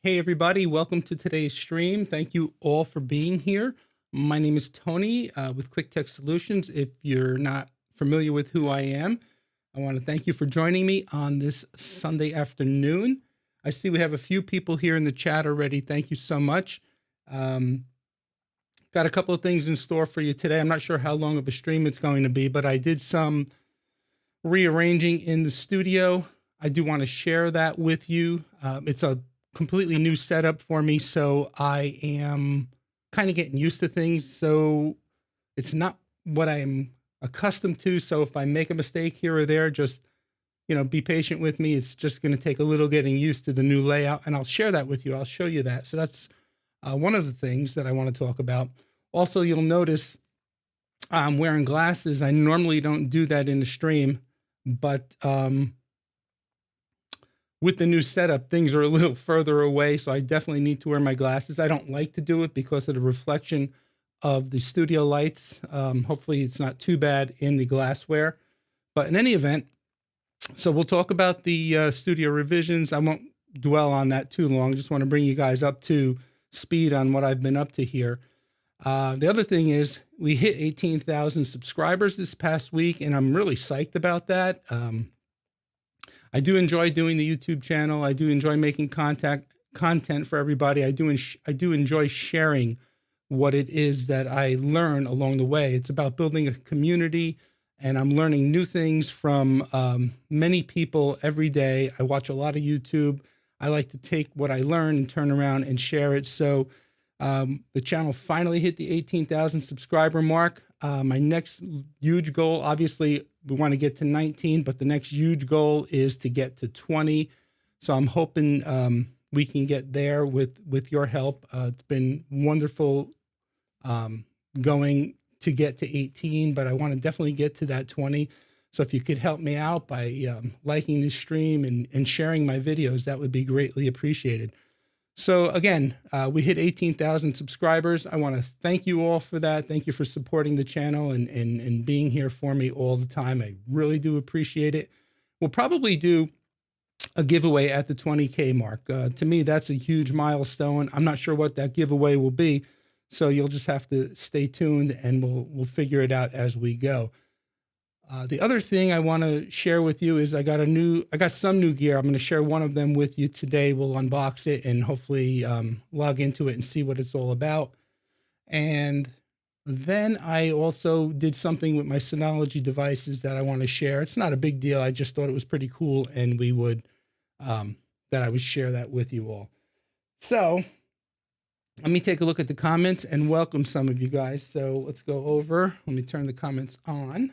Hey everybody, welcome to today's stream. Thank you all for being here. My name is Tony with Quik Tech Solutions. If you're not familiar with who I am, I want to thank you for joining me on this Sunday afternoon. I see we have a few people here in the chat already. Thank you so much. Got a couple of things in store for you today. I'm not sure how long of a stream it's going to be, but I did some rearranging in the studio. I do want to share that with you. It's a completely new setup for me, so I am kind of getting used to things. So it's not what I'm accustomed to. So if I make a mistake here or there, just be patient with me. It's just going to take a little getting used to the new layout, and I'll share that with you. I'll show you that. So that's one of the things that I want to talk about. Also, you'll notice I'm wearing glasses. I normally don't do that in the stream, but with the new setup, things are a little further away, so I definitely need to wear my glasses. I don't like to do it because of the reflection of the studio lights. Hopefully it's not too bad in the glassware. But in any event, so we'll talk about the studio revisions. I won't dwell on that too long. Just want to bring you guys up to speed on what I've been up to here. The other thing is we hit 18,000 subscribers this past week, and I'm really psyched about that. I do enjoy doing the YouTube channel. I do enjoy making content for everybody. I do enjoy sharing what it is that I learn along the way. It's about building a community, and I'm learning new things from many people every day. I watch a lot of YouTube. I like to take what I learn and turn around and share it. So the channel finally hit the 18,000 subscriber mark. My next huge goal, obviously, we want to get to 19, but the next huge goal is to get to 20. So I'm hoping we can get there with your help. It's been wonderful going to get to 18, but I want to definitely get to that 20. So if you could help me out by liking this stream and sharing my videos, that would be greatly appreciated. So again, we hit 18,000 subscribers. I want to thank you all for that. Thank you for supporting the channel and being here for me all the time. I really do appreciate it. We'll probably do a giveaway at the 20K mark. To me, that's a huge milestone. I'm not sure what that giveaway will be, so you'll just have to stay tuned and we'll figure it out as we go. The other thing I want to share with you is I got some new gear. I'm going to share one of them with you today. We'll unbox it and hopefully log into it and see what it's all about. And then I also did something with my Synology devices that I want to share. It's not a big deal. I just thought it was pretty cool, and that I would share that with you all. So let me take a look at the comments and welcome some of you guys. So let's go over. Let me turn the comments on.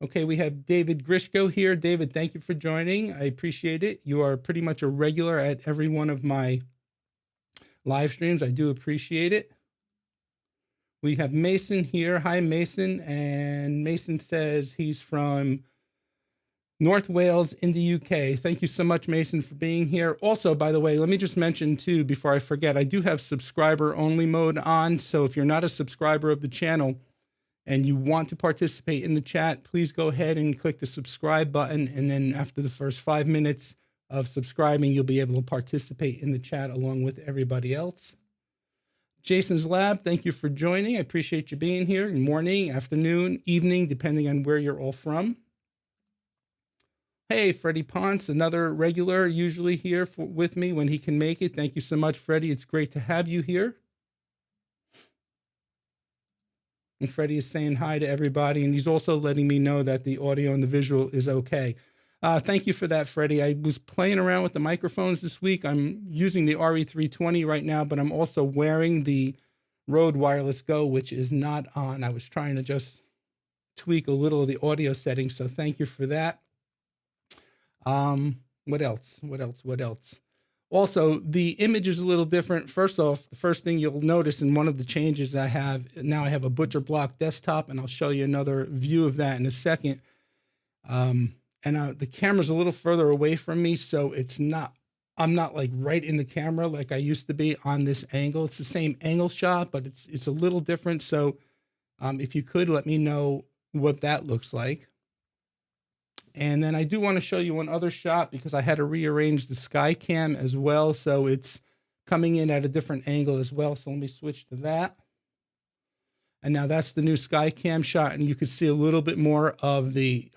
Okay, we have David Grishko here. David, thank you for joining. I appreciate it. You are pretty much a regular at every one of my live streams. I do appreciate it. We have Mason here. Hi, Mason. And Mason says he's from North Wales in the UK. Thank you so much, Mason, for being here. Also, by the way, let me just mention too, before I forget, I do have subscriber only mode on. So if you're not a subscriber of the channel, and you want to participate in the chat, please go ahead and click the subscribe button. And then after the first 5 minutes of subscribing, you'll be able to participate in the chat along with everybody else. Jason's Lab, thank you for joining. I appreciate you being here. Good morning, afternoon, evening, depending on where you're all from. Hey, Freddie Ponce, another regular, usually here with me when he can make it. Thank you so much, Freddie. It's great to have you here. And Freddie is saying hi to everybody, and he's also letting me know that the audio and the visual is okay. Thank you for that, Freddie. I was playing around with the microphones this week. I'm using the RE320 right now, but I'm also wearing the Rode Wireless Go, which is not on. I was trying to just tweak a little of the audio settings, so thank you for that. What else? Also, the image is a little different. First off, the first thing you'll notice in one of the changes I have a butcher block desktop, and I'll show you another view of that in a second. The camera's a little further away from me, so I'm not like right in the camera like I used to be on this angle. It's the same angle shot, but it's a little different. So if you could let me know what that looks like. And then I do want to show you one other shot because I had to rearrange the sky cam as well. So it's coming in at a different angle as well. So let me switch to that. And now that's the new sky cam shot. And you can see a little bit more of the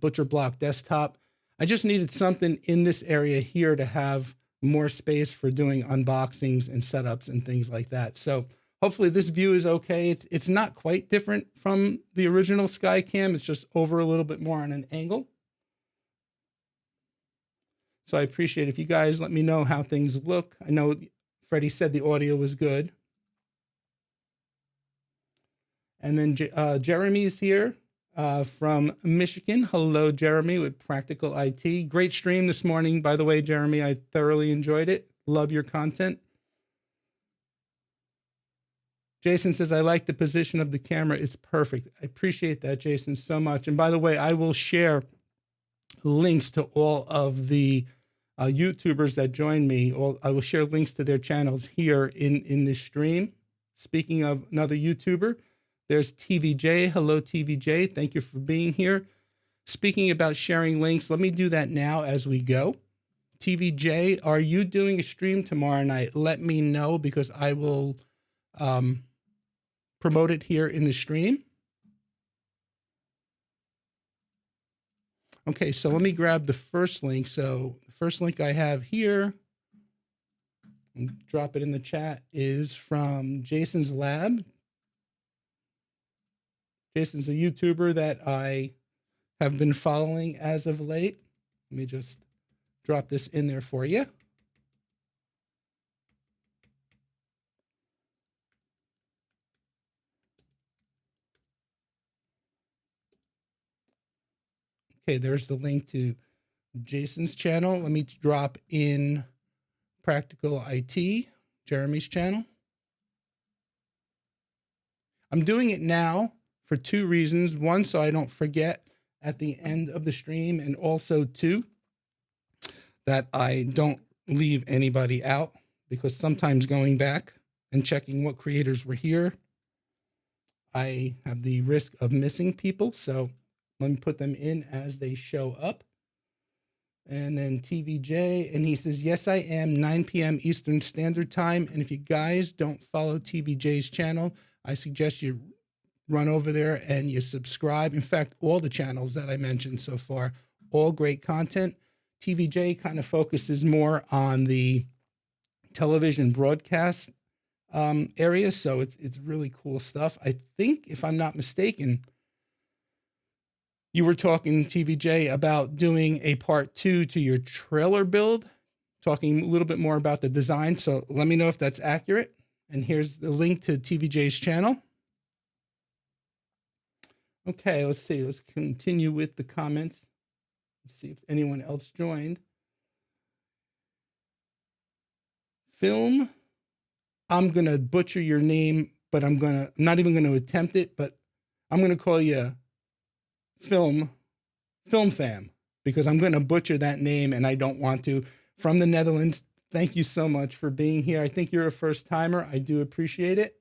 butcher block desktop. I just needed something in this area here to have more space for doing unboxings and setups and things like that. So hopefully this view is okay. It's not quite different from the original sky cam. It's just over a little bit more on an angle. So I appreciate if you guys let me know how things look. I know Freddie said the audio was good. And then Jeremy is here from Michigan. Hello, Jeremy with Practical IT. Great stream this morning, by the way, Jeremy. I thoroughly enjoyed it. Love your content. Jason says, I like the position of the camera. It's perfect. I appreciate that, Jason, so much. And by the way, I will share links to all of the YouTubers that join me. I will share links to their channels here in this stream. Speaking of another YouTuber, there's TVJ. Hello, TVJ. Thank you for being here. Speaking about sharing links, let me do that now as we go. TVJ, are you doing a stream tomorrow night? Let me know because I will promote it here in the stream. Okay, so let me grab the first link. So the first link I have here, and drop it in the chat, is from Jason's Lab. Jason's a YouTuber that I have been following as of late. Let me just drop this in there for you. Okay, there's the link to Jason's channel. Let me drop in Practical IT, Jeremy's channel. I'm doing it now for two reasons. One, so I don't forget at the end of the stream, and also two, that I don't leave anybody out, because sometimes going back and checking what creators were here, I have the risk of missing people. So let me put them in as they show up. And then TVJ, and he says, yes, I am, 9 p.m. Eastern Standard Time. And if you guys don't follow TVJ's channel, I suggest you run over there and you subscribe. In fact, all the channels that I mentioned so far, all great content. TVJ kind of focuses more on the television broadcast area. So it's really cool stuff. I think, if I'm not mistaken, you were talking, TVJ, about doing a part 2 to your trailer build, talking a little bit more about the design. So let me know if that's accurate. And here's the link to TVJ's channel. Okay, let's see. Let's continue with the comments. Let's see if anyone else joined. Film. I'm going to butcher your name, but I'm not even going to attempt it, but I'm going to call you Film Fam, because I'm going to butcher that name and I don't want to. From the Netherlands, thank you so much for being here. I think you're a first timer. I do appreciate it.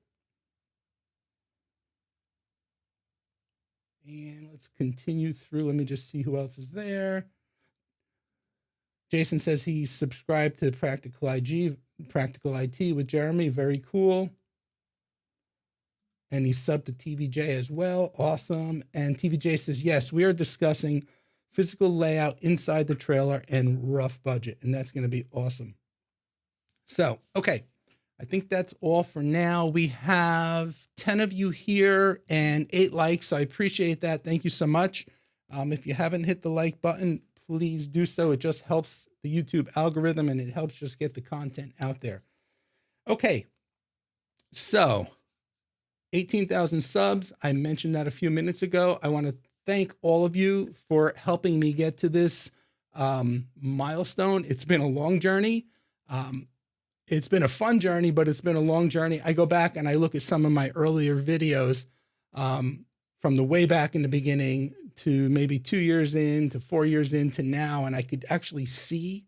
And let's continue through. Let me just see who else is there. Jason says he's subscribed to Practical IT with Jeremy. Very cool. And he's subbed to TVJ as well. Awesome. And TVJ says, yes, we are discussing physical layout inside the trailer and rough budget. And that's going to be awesome. So, okay. I think that's all for now. We have 10 of you here and 8 likes. I appreciate that. Thank you so much. If you haven't hit the like button, please do so. It just helps the YouTube algorithm and it helps just get the content out there. Okay. So 18,000 subs. I mentioned that a few minutes ago. I want to thank all of you for helping me get to this milestone. It's been a long journey. It's been a fun journey, but it's been a long journey. I go back and I look at some of my earlier videos from the way back in the beginning to maybe 2 years in to 4 years into now, and I could actually see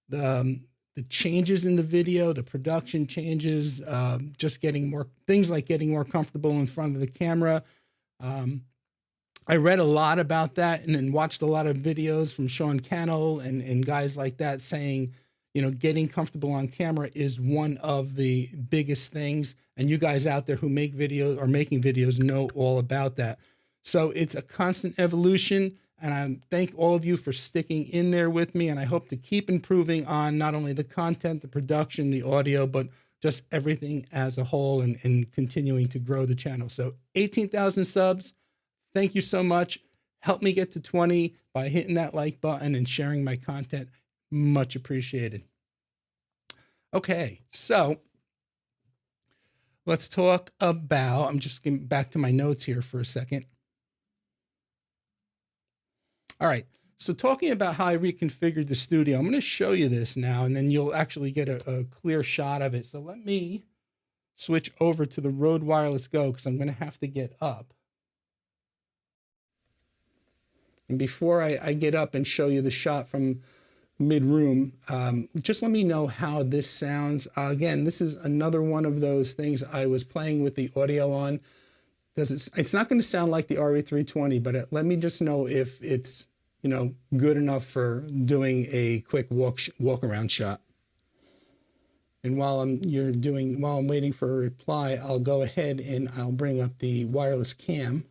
the changes in the video, the production changes, just getting more things like getting more comfortable in front of the camera. I read a lot about that and then watched a lot of videos from Sean Cannell and guys like that saying, you know, getting comfortable on camera is one of the biggest things. And you guys out there who make videos or making videos know all about that. So it's a constant evolution. And I thank all of you for sticking in there with me. And I hope to keep improving on not only the content, the production, the audio, but just everything as a whole and continuing to grow the channel. So 18,000 subs. Thank you so much. Help me get to 20 by hitting that like button and sharing my content. Much appreciated. Okay, so let's talk about, I'm just getting back to my notes here for a second. All right, so talking about how I reconfigured the studio, I'm going to show you this now, and then you'll actually get a clear shot of it. So let me switch over to the Rode Wireless Go because I'm going to have to get up. And before I get up and show you the shot from mid-room, just let me know how this sounds. Again, this is another one of those things I was playing with the audio on. It's not going to sound like the RE320, but let me just know if it's, you know, good enough for doing a quick walk around shot. And while I'm waiting for a reply, I'll go ahead and I'll bring up the wireless cam.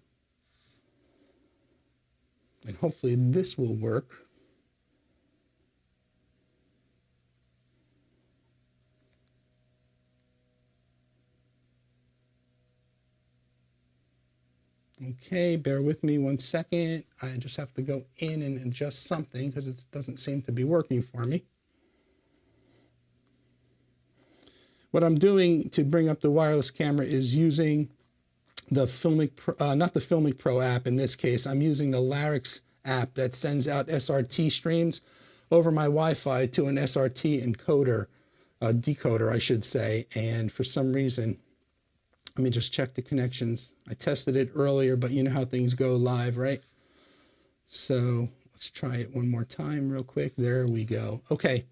And hopefully this will work. Okay, bear with me 1 second. I just have to go in and adjust something because it doesn't seem to be working for me. What I'm doing to bring up the wireless camera is using the Filmic Pro, not the Filmic Pro app in this case. I'm using the Larix app that sends out SRT streams over my Wi-Fi to an SRT encoder, decoder, I should say. And for some reason, let me just check the connections. I tested it earlier, but you know how things go live, right? So let's try it one more time real quick. There we go. Okay,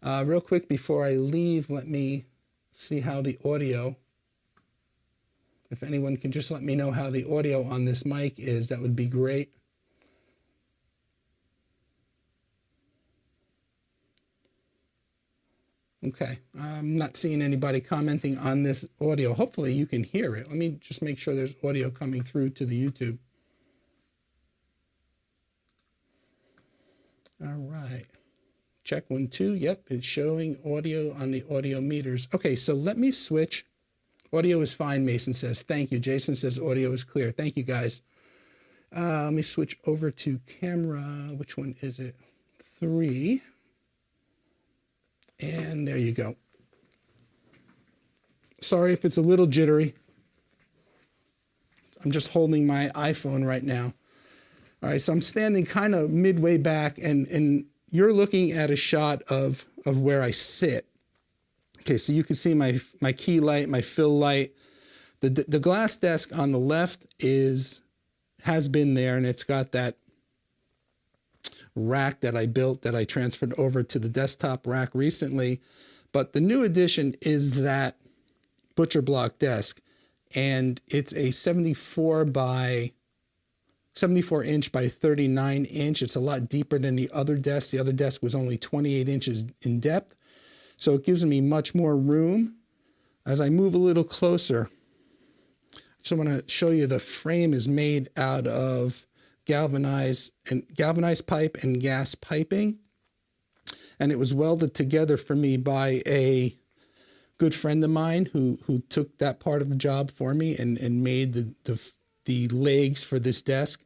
real quick before I leave, let me see how the audio, if anyone can just let me know how the audio on this mic is, that would be great. Okay, I'm not seeing anybody commenting on this audio. Hopefully you can hear it. Let me just make sure there's audio coming through to the YouTube. All right, check 1, 2. Yep, it's showing audio on the audio meters. Okay, so let me switch. Audio is fine, Mason says. Thank you. Jason says audio is clear. Thank you, guys. Let me switch over to camera. Which one is it? 3. And there you go. Sorry if it's a little jittery. I'm just holding my iPhone right now. All right, so I'm standing kind of midway back, and you're looking at a shot of where I sit. Okay, so you can see my key light, my fill light. The glass desk on the left has been there, and it's got that rack that I built that I transferred over to the desktop rack recently. But the new addition is that butcher block desk, and it's a 74 inch by 39 inch. It's a lot deeper than the other desk. The other desk was only 28 inches in depth. So it gives me much more room. As I move a little closer, I just want to show you the frame is made out of galvanized pipe and gas piping. And it was welded together for me by a good friend of mine who took that part of the job for me and made the legs for this desk.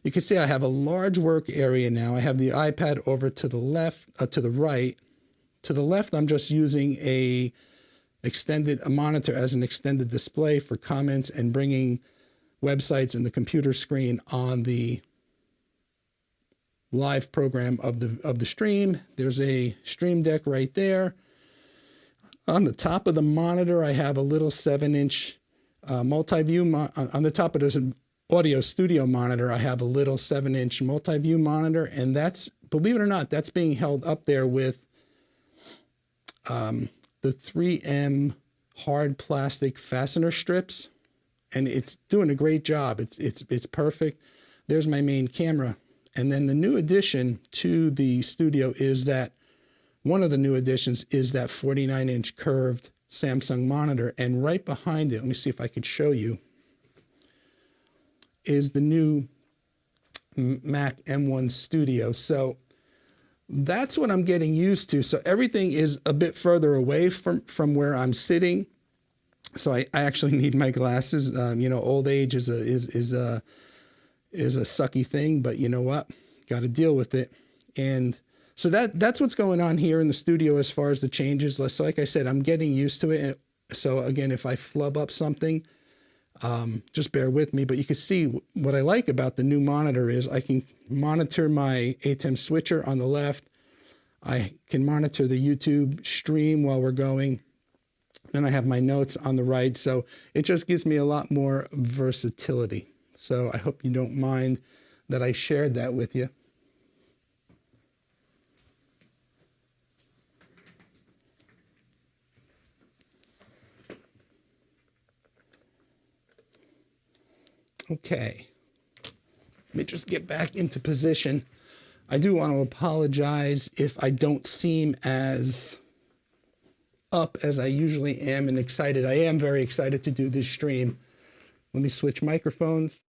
You can see I have a large work area now. I have the iPad over to the left, to the right. To the left, I'm just using a monitor as an extended display for comments and bringing websites and the computer screen on the live program of the stream. There's a stream deck right there. On the top of the monitor, I have a little 7-inch multi-view. On the top of this audio studio monitor, I have a little 7-inch multi-view monitor, and that's, believe it or not, that's being held up there with the 3M hard plastic fastener strips, and it's doing a great job. It's perfect. there's my main camera. And then the new addition to the studio is that one of the new additions is that 49-inch curved Samsung monitor. And right behind it, let me see if I could show you, is the new Mac M1 Studio. So that's what I'm getting used to. So everything is a bit further away from where I'm sitting. So I actually need my glasses. You know, old age is a sucky thing, but you know what? Got to deal with it. And so that's what's going on here in the studio as far as the changes. So like I said, I'm getting used to it. So again, if I flub up something, just bear with me. But you can see what I like about the new monitor is I can monitor my ATEM switcher on the left. I can monitor the YouTube stream while we're going. Then I have my notes on the right. So it just gives me a lot more versatility. So I hope you don't mind that I shared that with you. Okay, let me just get back into position. I do want to apologize if I don't seem as up as I usually am and excited. I am very excited to do this stream. Let me switch microphones.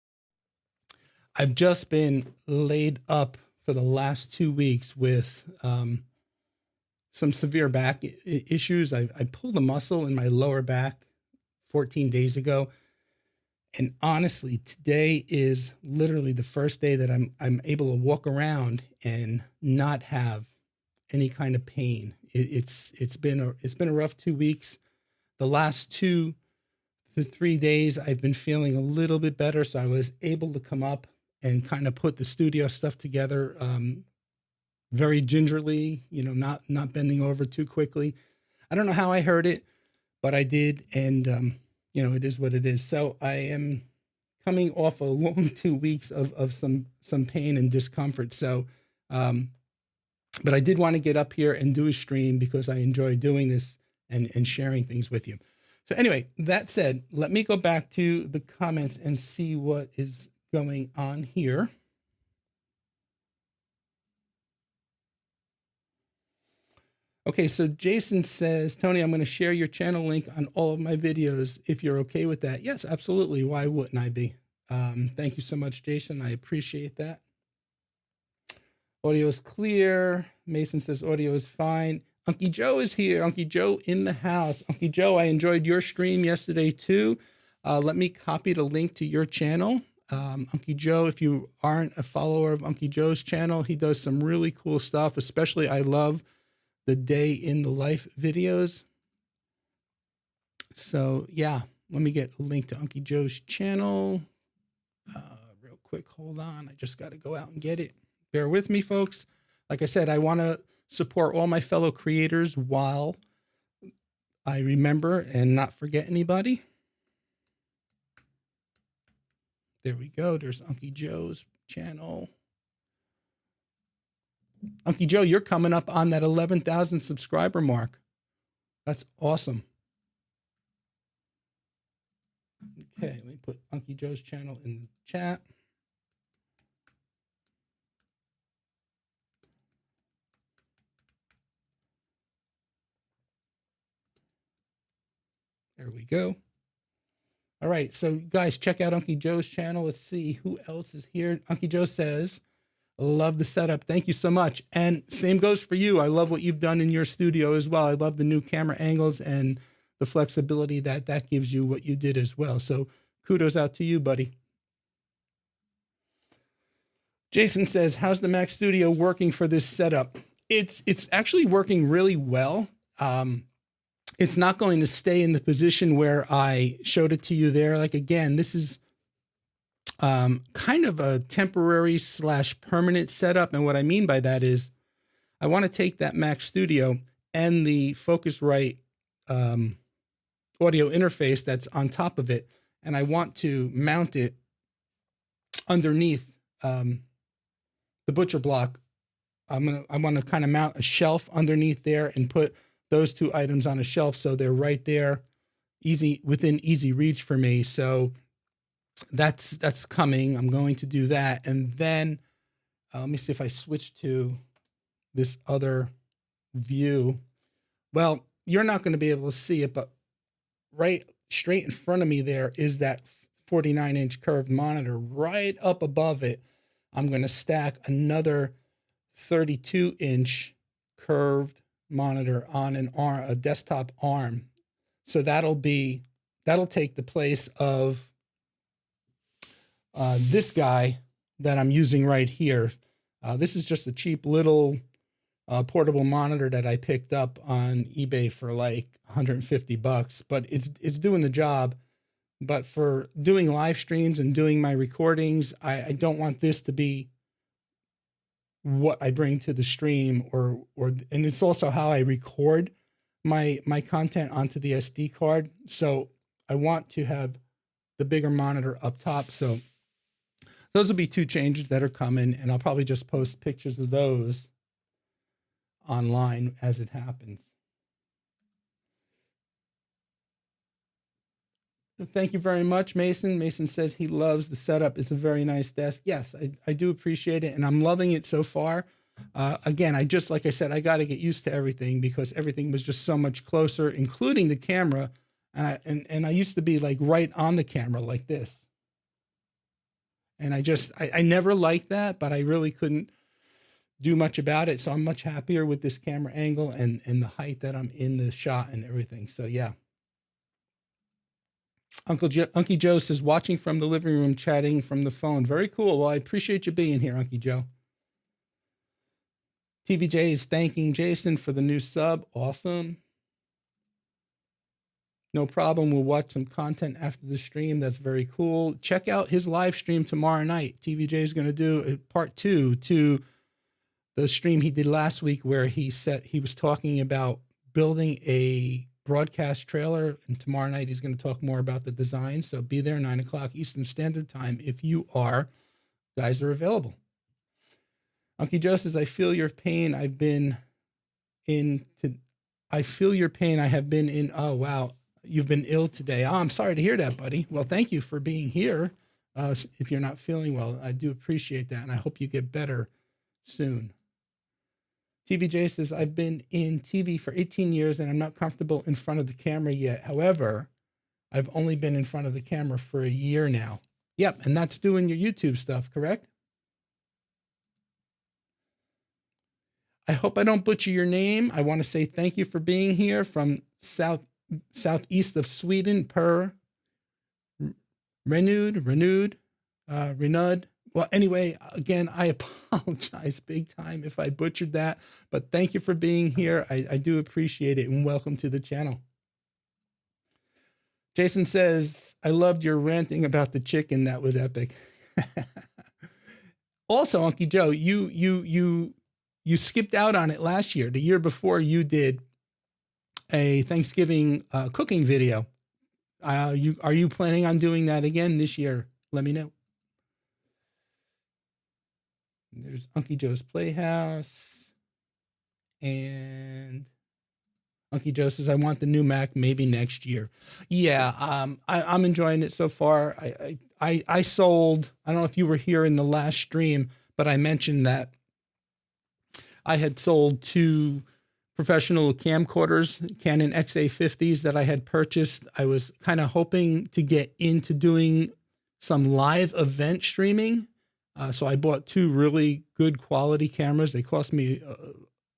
I've just been laid up for the last 2 weeks with some severe back issues. I pulled a muscle in my lower back 14 days ago. And honestly, today is literally the first day that I'm able to walk around and not have any kind of pain. It's been a rough 2 weeks. The last 2 to 3 days, I've been feeling a little bit better, so I was able to come up and kind of put the studio stuff together very gingerly. You know, not bending over too quickly. I don't know how I heard it, but I did, and you know, it is what it is. So I am coming off a long 2 weeks of some pain and discomfort. So, but I did want to get up here and do a stream because I enjoy doing this and sharing things with you. So anyway, that said, let me go back to the comments and see what is going on here. Okay, so Jason says, Tony, I'm going to share your channel link on all of my videos if you're okay with that. Yes, absolutely. Why wouldn't I be? Thank you so much, Jason. I appreciate that. Audio is clear. Mason says audio is fine. Unky Joe is here. Unky Joe in the house. Unky Joe, I enjoyed your stream yesterday too. Let me copy the link to your channel. Unky Joe, if you aren't a follower of Unky Joe's channel, he does some really cool stuff. Especially, I love the day in the life videos. So yeah, let me get a link to Unky Joe's channel real quick. Hold on. I just got to go out and get it. Bear with me, folks. Like I said, I want to support all my fellow creators while I remember and not forget anybody. There we go. There's Unky Joe's channel. Unky Joe, you're coming up on that 11,000 subscriber mark. That's awesome. Okay, let me put Unky Joe's channel in the chat. There we go. All right, so guys, check out Unky Joe's channel. Let's see who else is here. Unky Joe says, love the setup. Thank you so much. And same goes for you. I love what you've done in your studio as well. I love the new camera angles and the flexibility that gives you what you did as well. So kudos out to you, buddy. Jason says, how's the Mac Studio working for this setup? It's actually working really well. It's not going to stay in the position where I showed it to you there. Like, again, this is kind of a temporary / permanent setup. And what I mean by that is I want to take that Mac Studio and the Focusrite audio interface that's on top of it, and I want to mount it underneath the butcher block. I want to kind of mount a shelf underneath there and put those 2 items on a shelf so they're right there, within easy reach for me. So that's coming. I'm going to do that. And then let me see if I switch to this other view. Well, you're not going to be able to see it, but right straight in front of me there is that 49-inch curved monitor. Right up above it, I'm going to stack another 32-inch curved monitor on an arm, a desktop arm. So that'll take the place of this guy that I'm using right here. This is just a cheap little portable monitor that I picked up on eBay for like 150 bucks, but it's doing the job. But for doing live streams and doing my recordings, I don't want this to be what I bring to the stream, and it's also how I record my content onto the SD card. So I want to have the bigger monitor up top. So those will be two changes that are coming, and I'll probably just post pictures of those online as it happens. Thank you very much, Mason. Mason says he loves the setup. It's a very nice desk. Yes, I do appreciate it, and I'm loving it so far. Again, like I said, I got to get used to everything because everything was just so much closer, including the camera. And I used to be like right on the camera like this. And I never liked that, but I really couldn't do much about it. So I'm much happier with this camera angle and the height that I'm in the shot and everything. So yeah. Uncle Joe says, watching from the living room, chatting from the phone. Very cool. Well, I appreciate you being here, Uncle Joe. TVJ is thanking Jason for the new sub. Awesome. No problem. We'll watch some content after the stream. That's very cool. Check out his live stream tomorrow night. TVJ is going to do a part 2 to the stream he did last week where he was talking about building a broadcast trailer, and tomorrow night he's going to talk more about the design. So be there 9 o'clock Eastern Standard Time if you guys are available. Uncle Joe says, I feel your pain. I feel your pain. I have been in. Oh, wow. You've been ill today. Oh, I'm sorry to hear that, buddy. Well, thank you for being here. If you're not feeling well, I do appreciate that. And I hope you get better soon. TVJ says, I've been in TV for 18 years and I'm not comfortable in front of the camera yet. However, I've only been in front of the camera for a year now. Yep. And that's doing your YouTube stuff, correct? I hope I don't butcher your name. I want to say thank you for being here from southeast of Sweden, Renewed. Well, anyway, again, I apologize big time if I butchered that, but thank you for being here. I do appreciate it, and welcome to the channel. Jason says, I loved your ranting about the chicken. That was epic. Also, Uncle Joe, you skipped out on it last year. The year before, you did a Thanksgiving cooking video. Are you planning on doing that again this year? Let me know. There's Uncle Joe's Playhouse. And Uncle Joe says, I want the new Mac maybe next year. Yeah, I'm enjoying it so far. I sold, I don't know if you were here in the last stream, but I mentioned that I had sold 2 professional camcorders, Canon XA50s that I had purchased. I was kind of hoping to get into doing some live event streaming. So I bought 2 really good quality cameras. They cost me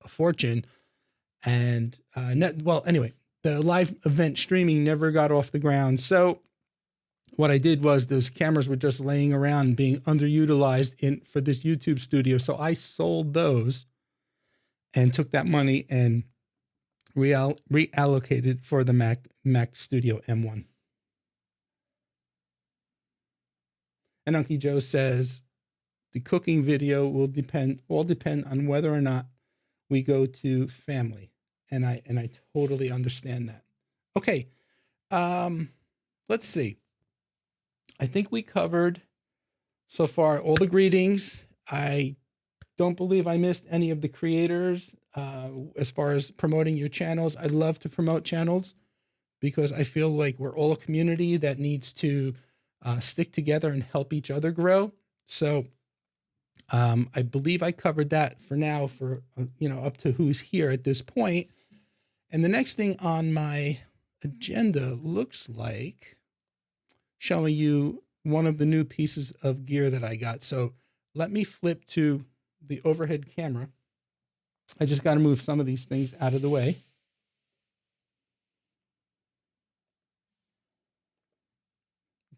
a fortune. And anyway, the live event streaming never got off the ground. So what I did was those cameras were just laying around being underutilized for this YouTube studio. So I sold those and took that money and reallocated for the Mac Studio M1. And Uncle Joe says the cooking video will depend on whether or not we go to family. And I totally understand that. Okay. Let's see. I think we covered so far all the greetings. I don't believe I missed any of the creators as far as promoting your channels. I'd love to promote channels because I feel like we're all a community that needs to stick together and help each other grow. So I believe I covered that for now for, up to who's here at this point. And the next thing on my agenda looks like showing you one of the new pieces of gear that I got. So let me flip to the overhead camera. I just got to move some of these things out of the way.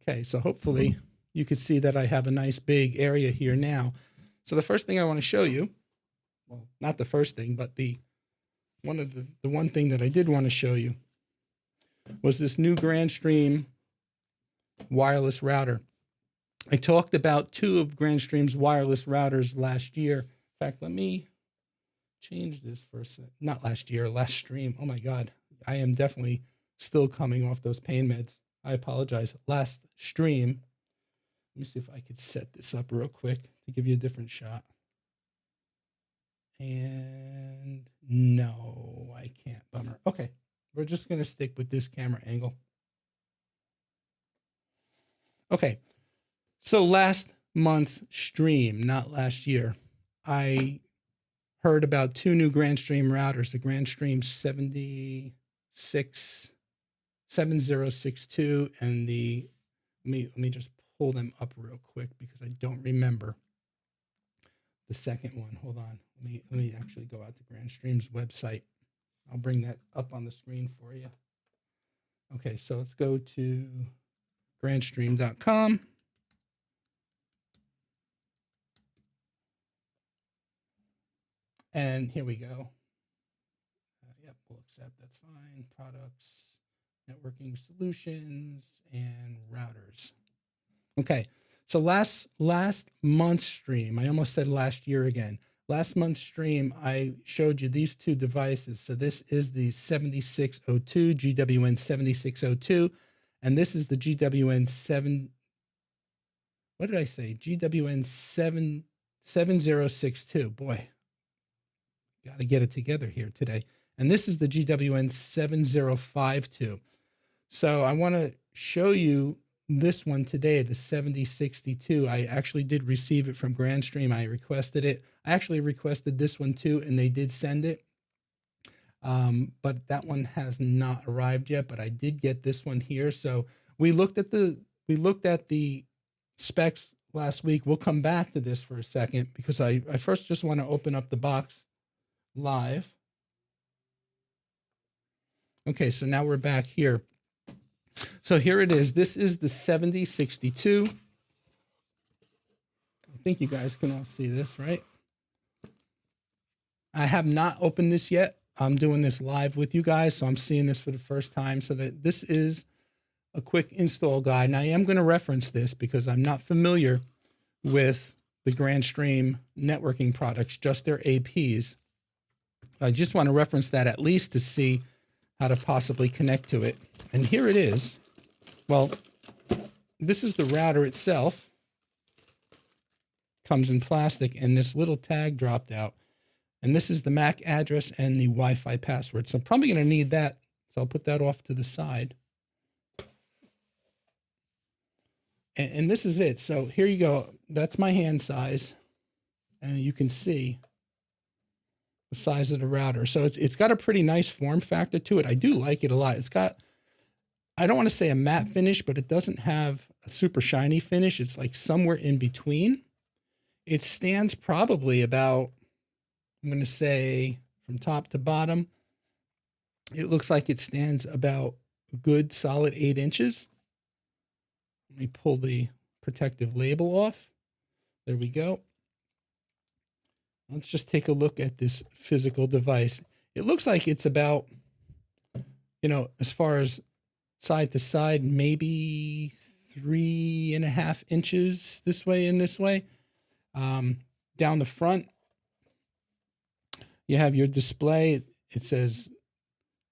Okay, so hopefully you can see that I have a nice big area here now. So the first thing I want to show you, well, not the first thing, but the one thing that I did want to show you was this new Grandstream wireless router. I talked about two of Grandstream's wireless routers last year. In fact, let me change this for a second. Not last year, last stream. Oh my God. I am definitely still coming off those pain meds. I apologize. Last stream. Let me see if I could set this up real quick to give you a different shot. And no, I can't. Bummer. Okay. We're just going to stick with this camera angle. Okay. So last month's stream, not last year, I heard about two new Grandstream routers, the Grandstream 7062 and the, let me just pull them up real quick because I don't remember the second one. Hold on. Let me actually go out to Grandstream's website. I'll bring that up on the screen for you. Okay, so let's go to grandstream.com. And here we go. Yep, we'll accept. That's fine. Products, networking solutions, and routers. Okay, so last month's stream, I almost said last year again. Last month's stream, I showed you these two devices. So this is the 7602, GWN 7602, and this is the GWN 7, what did I say? GWN 7062. Boy, got to get it together here today. And this is the GWN 7052. So I want to show you this one today, the 7062. I actually did receive it from Grandstream. I requested it. I actually requested this one too, and they did send it. But that one has not arrived yet, but I did get this one here. So we looked at the specs last week. We'll come back to this for a second because I first just want to open up the box live. Okay, so now we're back here. So here it is. This is the 7062. I think you guys can all see this, right? I have not opened this yet. I'm doing this live with you guys, so I'm seeing this for the first time. So that this is a quick install guide. And I am going to reference this because I'm not familiar with the Grandstream networking products, just their APs. I just want to reference that at least to see how to possibly connect to it. And here it is. Well, this is the router itself. Comes in plastic, and this little tag dropped out. And this is the MAC address and the Wi-Fi password. So I'm probably going to need that. So I'll put that off to the side. And this is it. So here you go. That's my hand size. And you can see the size of the router. So it's got a pretty nice form factor to it. I do like it a lot. It's got, I don't want to say a matte finish, but it doesn't have a super shiny finish. It's like somewhere in between. It stands probably about, I'm going to say from top to bottom, it looks like it stands about a good solid 8 inches. Let me pull the protective label off. There we go. Let's just take a look at this physical device. It looks like it's about, as far as side to side, maybe 3.5 inches this way and this way. Down the front, you have your display. It says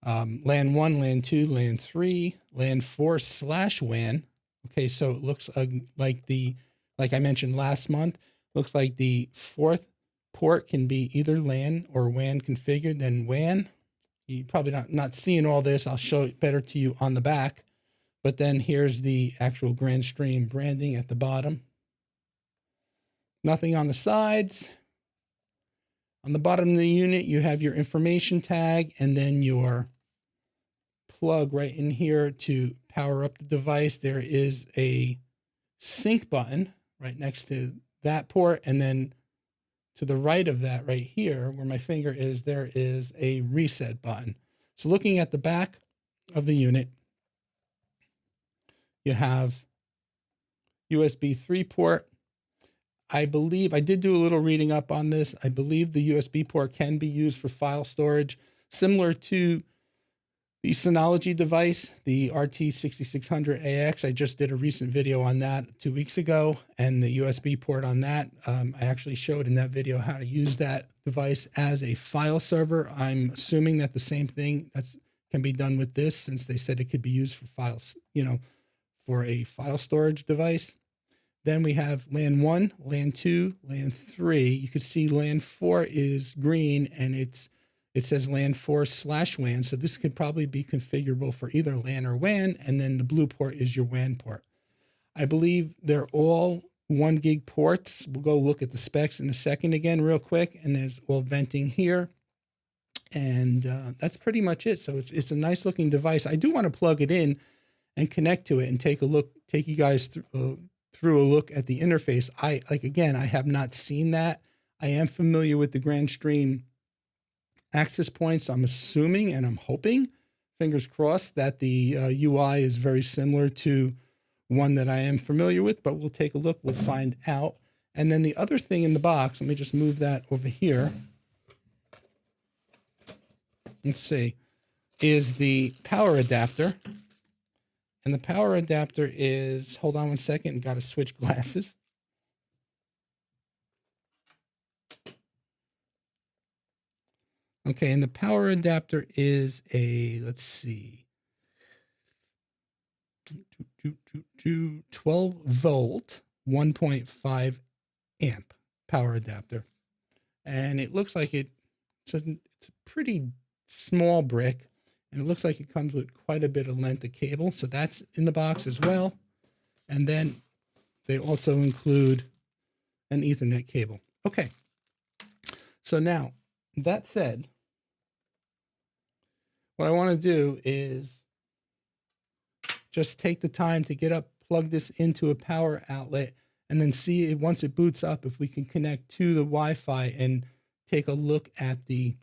LAN 1, LAN 2, LAN 3, LAN 4/WAN. Okay, so it looks like I mentioned last month, looks like the fourth port can be either LAN or WAN configured, then WAN. You're probably not seeing all this. I'll show it better to you on the back. But then here's the actual Grandstream branding at the bottom. Nothing on the sides. On the bottom of the unit, you have your information tag and then your plug right in here to power up the device. There is a sync button right next to that port. And then to the right of that right here, where my finger is, there is a reset button. So looking at the back of the unit, you have USB 3 port. I believe, I did do a little reading up on this. I believe the USB port can be used for file storage, similar to the Synology device, the RT6600AX. I just did a recent video on that 2 weeks ago, and the USB port on that. I actually showed in that video how to use that device as a file server. I'm assuming that the same thing can be done with this, since they said it could be used for files, for a file storage device. Then we have LAN 1, LAN 2, LAN 3. You can see LAN 4 is green, and it says LAN 4/WAN. So this could probably be configurable for either LAN or WAN. And then the blue port is your WAN port. I believe they're all 1 gig ports. We'll go look at the specs in a second again real quick. And there's all venting here. And that's pretty much it. So it's a nice looking device. I do want to plug it in and connect to it and take you guys through a look at the interface. I have not seen that. I am familiar with the Grandstream access points. I'm assuming and I'm hoping, fingers crossed, that the UI is very similar to one that I am familiar with, but we'll take a look. We'll find out. And then the other thing in the box, let me just move that over here. Let's see, is the power adapter. And the power adapter is, hold on one second, got to switch glasses. Okay, and the power adapter is a, let's see, 12 volt, 1.5 amp power adapter. And it looks like it's a pretty small brick. And it looks like it comes with quite a bit of length of cable. So that's in the box as well. And then they also include an Ethernet cable. Okay. So now, that said, what I want to do is just take the time to get up, plug this into a power outlet, and then see once it boots up if we can connect to the Wi-Fi and take a look at the,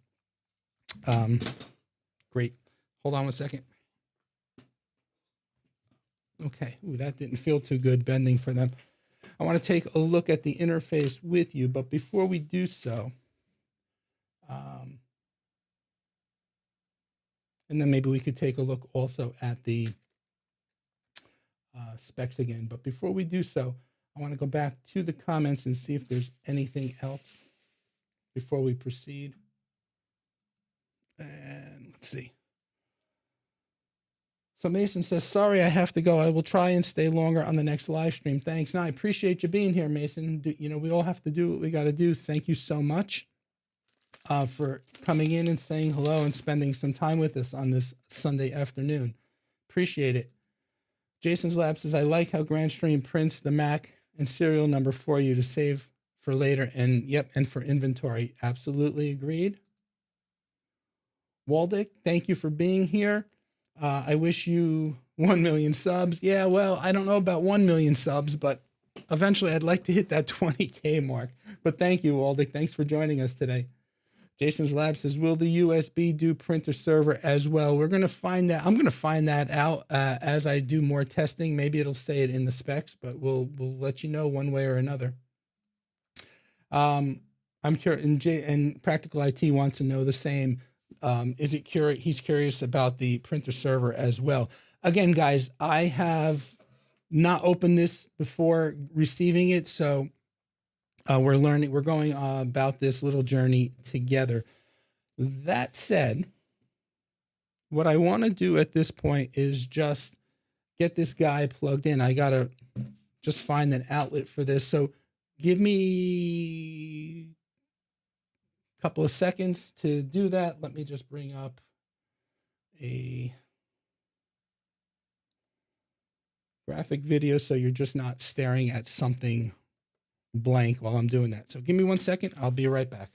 great. Hold on one second. Okay, ooh, that didn't feel too good bending for them. I want to take a look at the interface with you, but before we do so, and then maybe we could take a look also at the specs again. But before we do so, I want to go back to the comments and see if there's anything else before we proceed. And let's see. So Mason says, sorry, I have to go. I will try and stay longer on the next live stream. Thanks. No, I appreciate you being here, Mason. We all have to do what we got to do. Thank you so much for coming in and saying hello and spending some time with us on this Sunday afternoon. Appreciate it. Jason's Lab says, I like how Grandstream prints the MAC and serial number for you to save for later. And yep, and for inventory. Absolutely agreed. Waldick, thank you for being here. I wish you 1 million subs. Yeah, well, I don't know about 1 million subs, but eventually I'd like to hit that 20K mark. But thank you, Waldick. Thanks for joining us today. Jason's Lab says, will the USB do printer server as well? We're going to find that. I'm going to find that out as I do more testing. Maybe it'll say it in the specs, but we'll let you know one way or another. I'm curious, and Practical IT wants to know the same. He's curious about the printer server as well. Again, guys, I have not opened this before receiving it, so we're going about this little journey together. That said, what I want to do at this point is just get this guy plugged in. I got to just find an outlet for this. So give me a couple of seconds to do that. Let me just bring up a graphic video so you're just not staring at something blank while I'm doing that. So give me 1 second. I'll be right back.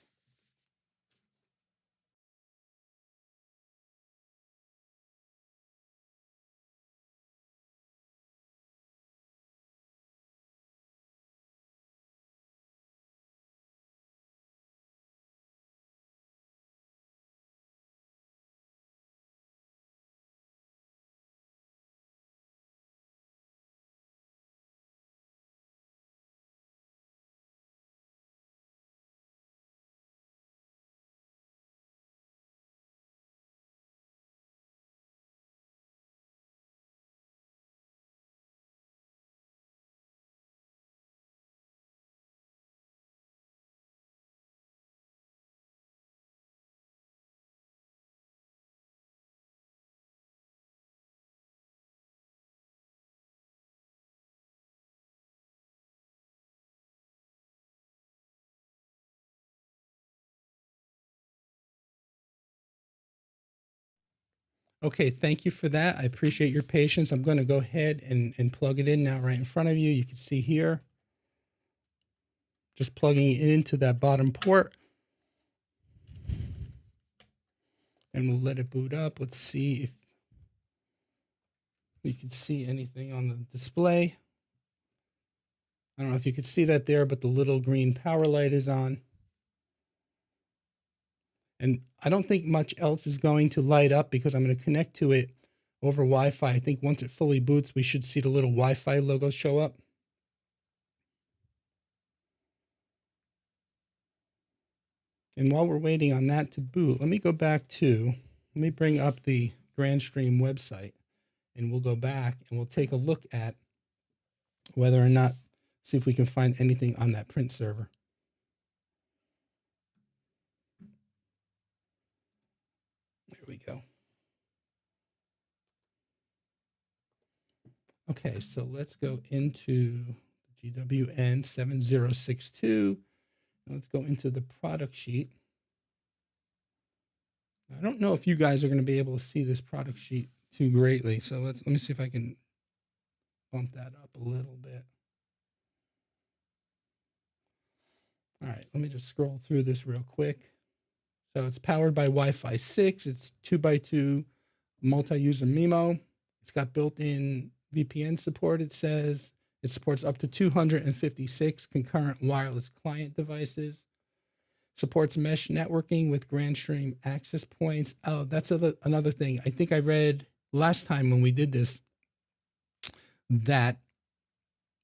Okay, thank you for that. I appreciate your patience. I'm going to go ahead and plug it in now right in front of you. You can see here, just plugging it into that bottom port. And we'll let it boot up. Let's see if we can see anything on the display. I don't know if you can see that there, but the little green power light is on. And I don't think much else is going to light up because I'm going to connect to it over Wi-Fi. I think once it fully boots, we should see the little Wi-Fi logo show up. And while we're waiting on that to boot, let me bring up the GrandStream website, and we'll go back and we'll take a look at whether or not, see if we can find anything on that print server. There we go. Okay, so let's go into GWN 7062. Let's go into the product sheet. I don't know if you guys are going to be able to see this product sheet too greatly. So let me see if I can bump that up a little bit. All right, let me just scroll through this real quick. So it's powered by Wi-Fi 6. It's 2x2 multi-user MIMO. It's got built-in VPN support, it says. It supports up to 256 concurrent wireless client devices. Supports mesh networking with GrandStream access points. Oh, that's another thing. I think I read last time when we did this that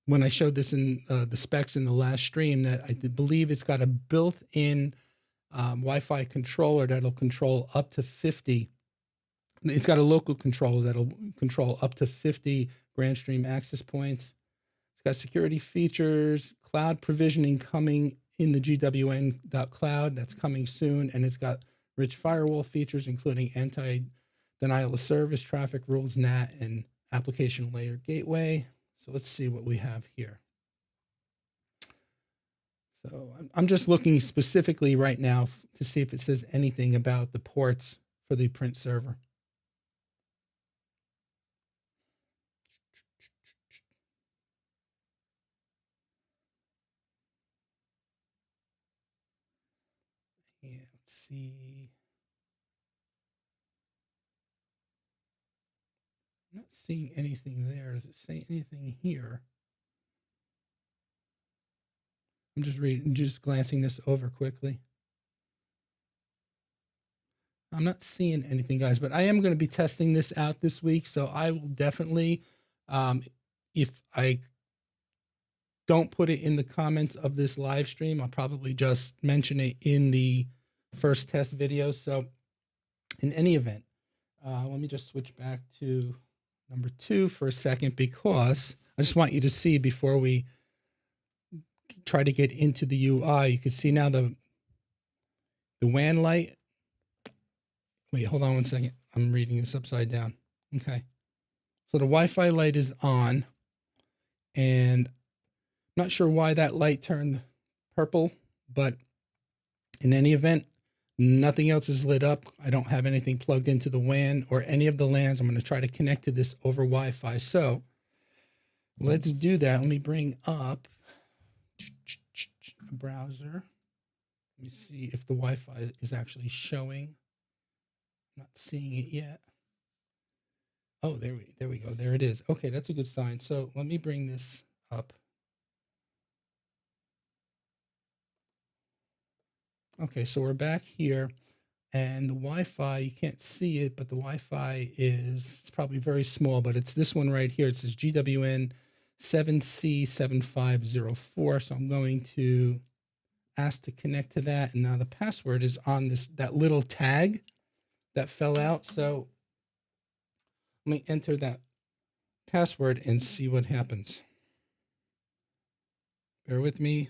when I showed this in the specs in the last stream, that I believe it's got a built-in Wi-Fi controller that'll control up to 50. It's got a local controller that'll control up to 50 GrandStream access points. It's got security features, cloud provisioning coming in the GWN.cloud. That's coming soon. And it's got rich firewall features, including anti-denial of service, traffic rules, NAT, and application layer gateway. So let's see what we have here. So I'm just looking specifically right now to see if it says anything about the ports for the print server. Yeah, let's see. I'm not seeing anything there. Does it say anything here? I'm just glancing this over quickly. I'm not seeing anything, guys, but I am going to be testing this out this week. So I will definitely, if I don't put it in the comments of this live stream, I'll probably just mention it in the first test video. So in any event, let me just switch back to number 2 for a second, because I just want you to see before we try to get into the UI. You can see now the WAN light. Wait, hold on 1 second. I'm reading this upside down. Okay. So the Wi-Fi light is on, and I'm not sure why that light turned purple, but in any event, nothing else is lit up. I don't have anything plugged into the WAN or any of the LANs. I'm going to try to connect to this over Wi-Fi. So Let's do that. Let me bring up a browser. Let me see if the Wi-Fi is actually showing. Not seeing it yet. Oh, there we go. There it is. Okay, that's a good sign. So let me bring this up. Okay, so we're back here, and the Wi-Fi, you can't see it, but the Wi-Fi is, it's probably very small, but it's this one right here. It says GWN 7C7504. So I'm going to ask to connect to that. And now the password is on that little tag that fell out. So let me enter that password and see what happens. Bear with me.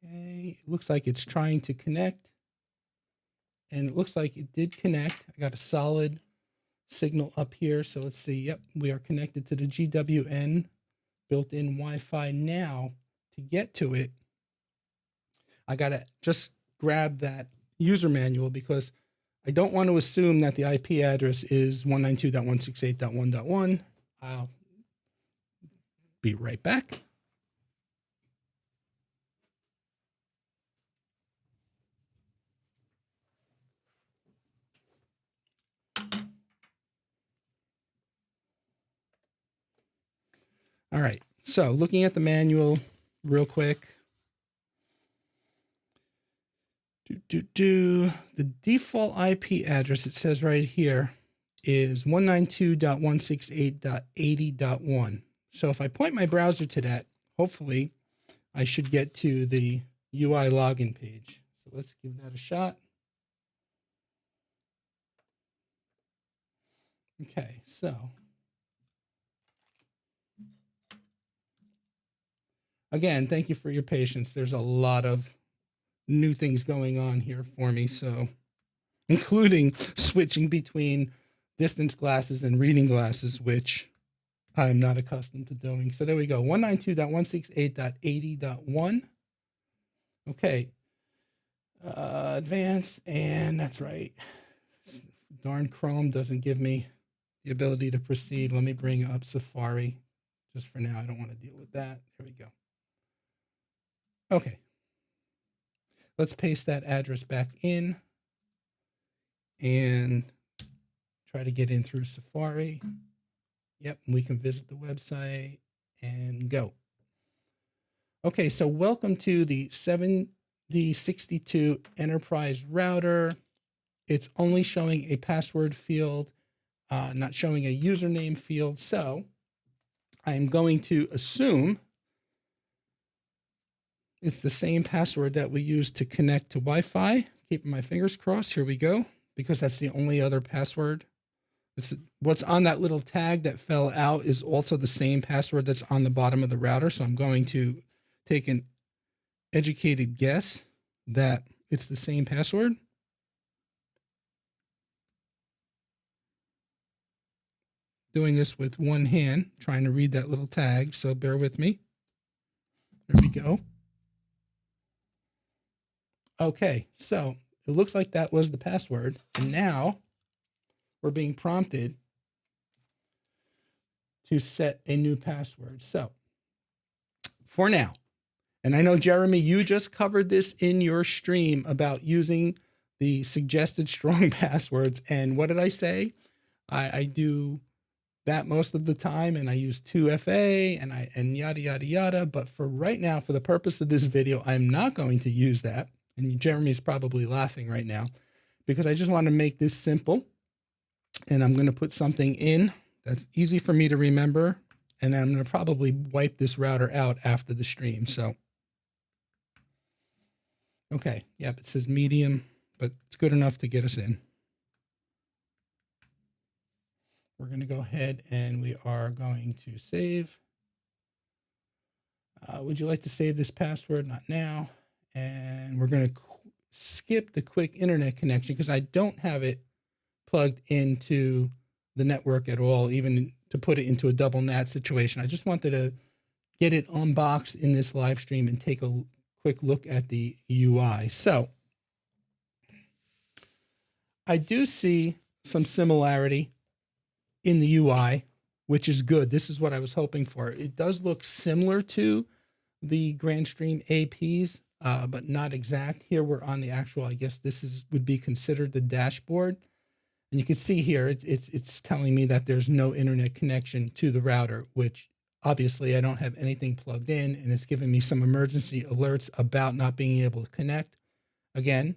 Okay, it looks like it's trying to connect. And it looks like it did connect. I got a solid signal up here. So let's see. Yep, we are connected to the GWN built-in Wi-Fi. Now, to get to it, I got to just grab that user manual because I don't want to assume that the IP address is 192.168.1.1. I'll be right back. All right, so looking at the manual real quick. The default IP address, it says right here, is 192.168.80.1. So if I point my browser to that, hopefully I should get to the UI login page. So let's give that a shot. Okay, so again, thank you for your patience. There's a lot of new things going on here for me, so including switching between distance glasses and reading glasses, which I'm not accustomed to doing. So there we go, 192.168.80.1. Okay, advanced, and that's right. Darn Chrome doesn't give me the ability to proceed. Let me bring up Safari just for now. I don't want to deal with that. There we go. Okay. Let's paste that address back in and try to get in through Safari. Yep, we can visit the website and go. Okay, so welcome to the 7D62 Enterprise Router. It's only showing a password field, not showing a username field. So I'm going to assume it's the same password that we use to connect to Wi-Fi. Keeping my fingers crossed. Here we go, because that's the only other password. What's on that little tag that fell out is also the same password that's on the bottom of the router. So I'm going to take an educated guess that it's the same password. Doing this with one hand, trying to read that little tag. So bear with me. There we go. Okay, so it looks like that was the password. And now we're being prompted to set a new password. So for now, and I know, Jeremy, you just covered this in your stream about using the suggested strong passwords. And what did I say? I do that most of the time, and I use 2FA and yada, yada, yada. But for right now, for the purpose of this video, I'm not going to use that. And Jeremy's probably laughing right now because I just want to make this simple. And I'm going to put something in that's easy for me to remember. And then I'm going to probably wipe this router out after the stream. So, okay. Yep, it says medium, but it's good enough to get us in. We're going to go ahead and we are going to save. Would you like to save this password? Not now. And we're going to skip the quick internet connection because I don't have it plugged into the network at all, even to put it into a double NAT situation. I just wanted to get it unboxed in this live stream and take a quick look at the UI. So I do see some similarity in the UI, which is good. This is what I was hoping for. It does look similar to the GrandStream APs, but not exact. Here we're on the actual, I guess this would be considered the dashboard. And you can see here, it's telling me that there's no internet connection to the router, which obviously I don't have anything plugged in, and it's giving me some emergency alerts about not being able to connect. Again,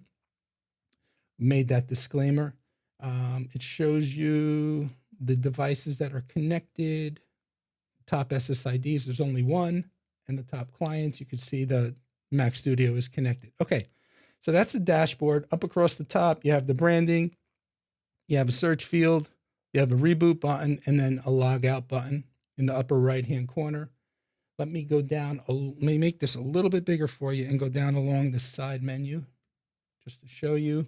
made that disclaimer. It shows you the devices that are connected, top SSIDs, there's only one, and the top clients, you can see the Mac Studio is connected. Okay, so that's the dashboard. Up across the top, you have the branding, you have a search field, you have a reboot button, and then a log out button in the upper right-hand corner. Let me go down, let me make this a little bit bigger for you and go down along the side menu just to show you.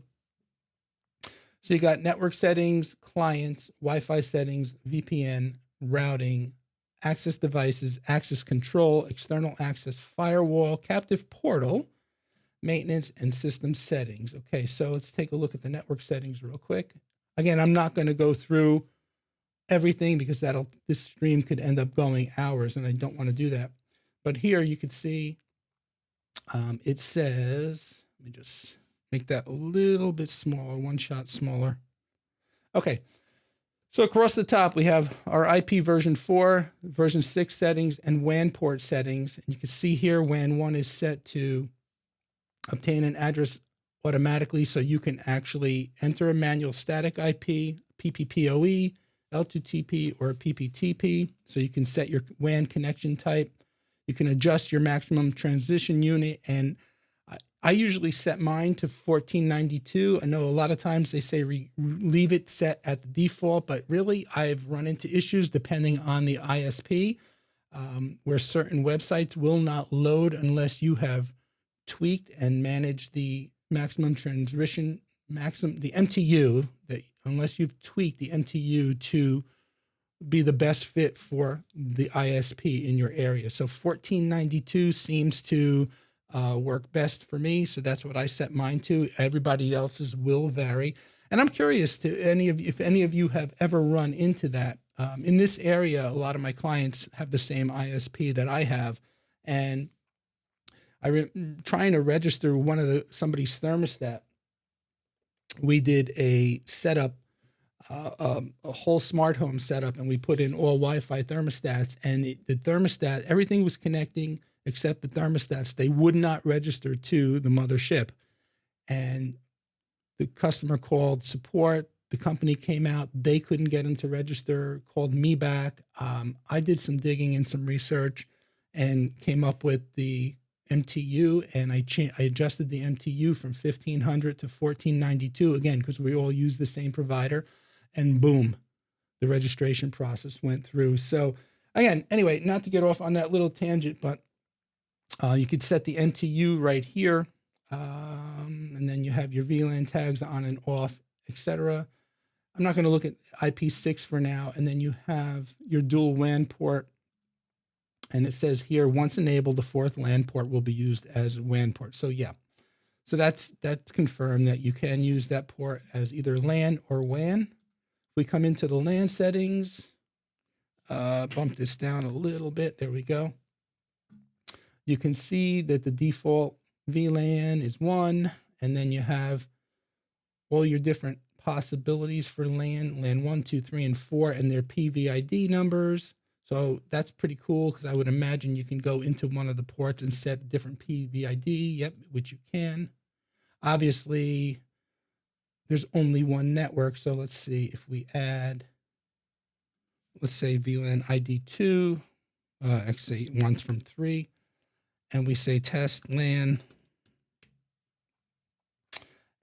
So you got network settings, clients, Wi-Fi settings, VPN, routing, access devices, access control, external access, firewall, captive portal, maintenance, and system settings. Okay, so let's take a look at the network settings real quick. Again, I'm not going to go through everything because this stream could end up going hours, and I don't want to do that. But here you can see it says, let me just make that a little bit smaller, one shot smaller. Okay, so across the top, we have our IP version 4, version 6 settings, and WAN port settings. And you can see here WAN 1 is set to obtain an address automatically, so you can actually enter a manual static IP, PPPoE, L2TP, or PPTP. So you can set your WAN connection type. You can adjust your maximum transition unit, and I usually set mine to 1492. I know a lot of times they say leave it set at the default, but really I've run into issues depending on the ISP, where certain websites will not load unless you have tweaked and managed the maximum transition, the MTU, unless you've tweaked the MTU to be the best fit for the ISP in your area. So 1492 seems to work best for me. So that's what I set mine to. Everybody else's will vary. And I'm curious if any of you have ever run into that. In this area, a lot of my clients have the same ISP that I have. And trying to register somebody's thermostat, we did a setup, a whole smart home setup, and we put in all Wi-Fi thermostats, and the thermostat, everything was connecting except the thermostats. They would not register to the mothership. And the customer called support. The company came out. They couldn't get them to register, called me back. I did some digging and some research and came up with the MTU, and I adjusted the MTU from 1500 to 1492, again, because we all use the same provider, and boom, the registration process went through. So again, anyway, not to get off on that little tangent, but you could set the MTU right here, and then you have your VLAN tags on and off, etc. I'm not going to look at IP6 for now, and then you have your dual WAN port. And it says here, once enabled, the fourth LAN port will be used as a WAN port. So yeah, so that's confirmed that you can use that port as either LAN or WAN. We come into the LAN settings, bump this down a little bit. There we go. You can see that the default VLAN is 1, and then you have all your different possibilities for LAN 1, 2, 3, and 4, and their PVID numbers. So that's pretty cool, because I would imagine you can go into one of the ports and set different PVID, yep, which you can. Obviously, there's only one network, so let's see if we add, let's say VLAN ID 2, actually one's from 3, and we say test LAN,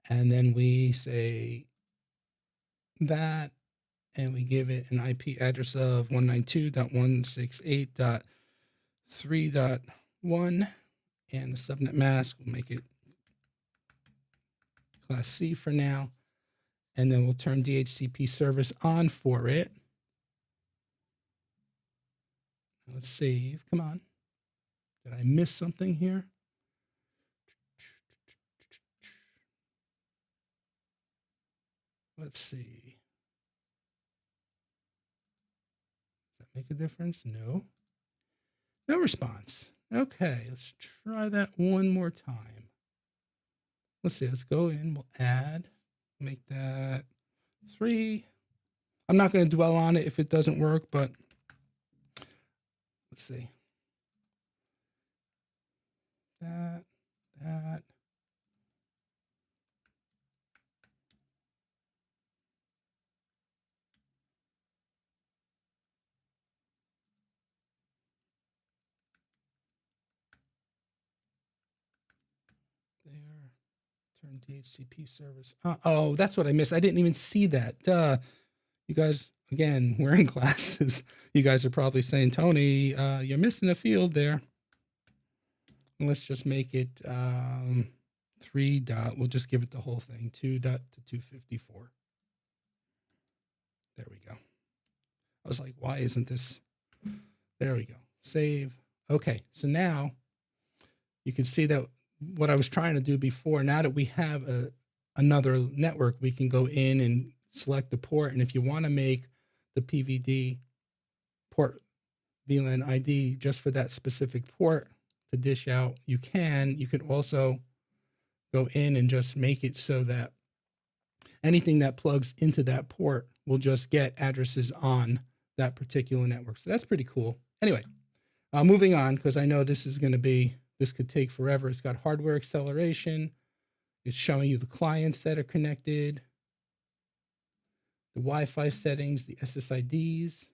and then we say that, and we give it an IP address of 192.168.3.1, and the subnet mask, we'll make it class C for now. and then we'll turn DHCP service on for it. Let's save. Come on. Did I miss something here? Let's see. Does that make a difference? No. No response. Okay, let's try that one more time. Let's see. Let's go in. We'll add. Make that 3. I'm not going to dwell on it if it doesn't work, but let's see. That. There. Turn DHCP service. Oh, that's what I missed. I didn't even see that. Duh. You guys, again, wearing glasses. You guys are probably saying, Tony, you're missing a field there. Let's just make it 3 dot. We'll just give it the whole thing. 2 dot to 254. There we go. I was like, why isn't this? There we go. Save. Okay, so now you can see that what I was trying to do before, now that we have another network, we can go in and select the port. And if you want to make the PVD port VLAN ID just for that specific port to dish out, you can. You can also go in and just make it so that anything that plugs into that port will just get addresses on that particular network. So that's pretty cool. Anyway, moving on, because I know this could take forever. It's got hardware acceleration. It's showing you the clients that are connected, the Wi-Fi settings, the SSIDs.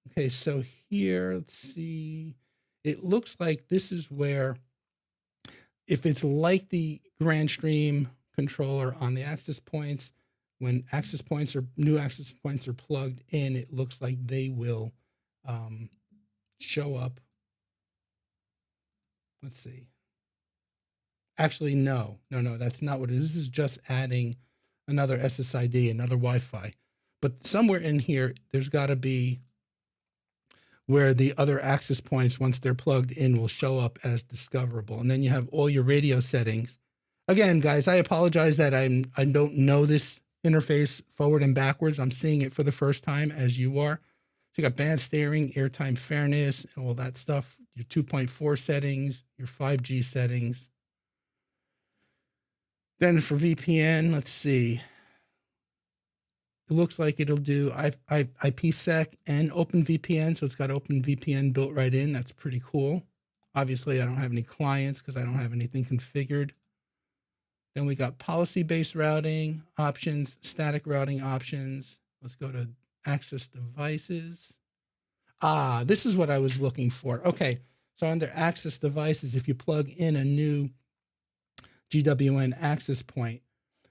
Okay, so here, let's see. It looks like this is where, if it's like the GrandStream controller on the access points, when new access points are plugged in, it looks like they will show up. Let's see. Actually, no, that's not what it is. This is just adding another SSID, another Wi-Fi. But somewhere in here, there's got to be where the other access points, once they're plugged in, will show up as discoverable. And then you have all your radio settings. Again, guys, I apologize that I don't know this interface forward and backwards. I'm seeing it for the first time as you are. So you got band steering, airtime fairness, and all that stuff, your 2.4 settings, your 5G settings. Then for VPN, let's see. It looks like it'll do IPsec and OpenVPN. So it's got OpenVPN built right in. That's pretty cool. Obviously, I don't have any clients because I don't have anything configured. Then we got policy-based routing options, static routing options. Let's go to access devices. This is what I was looking for. Okay, so under access devices, if you plug in a new GWN access point,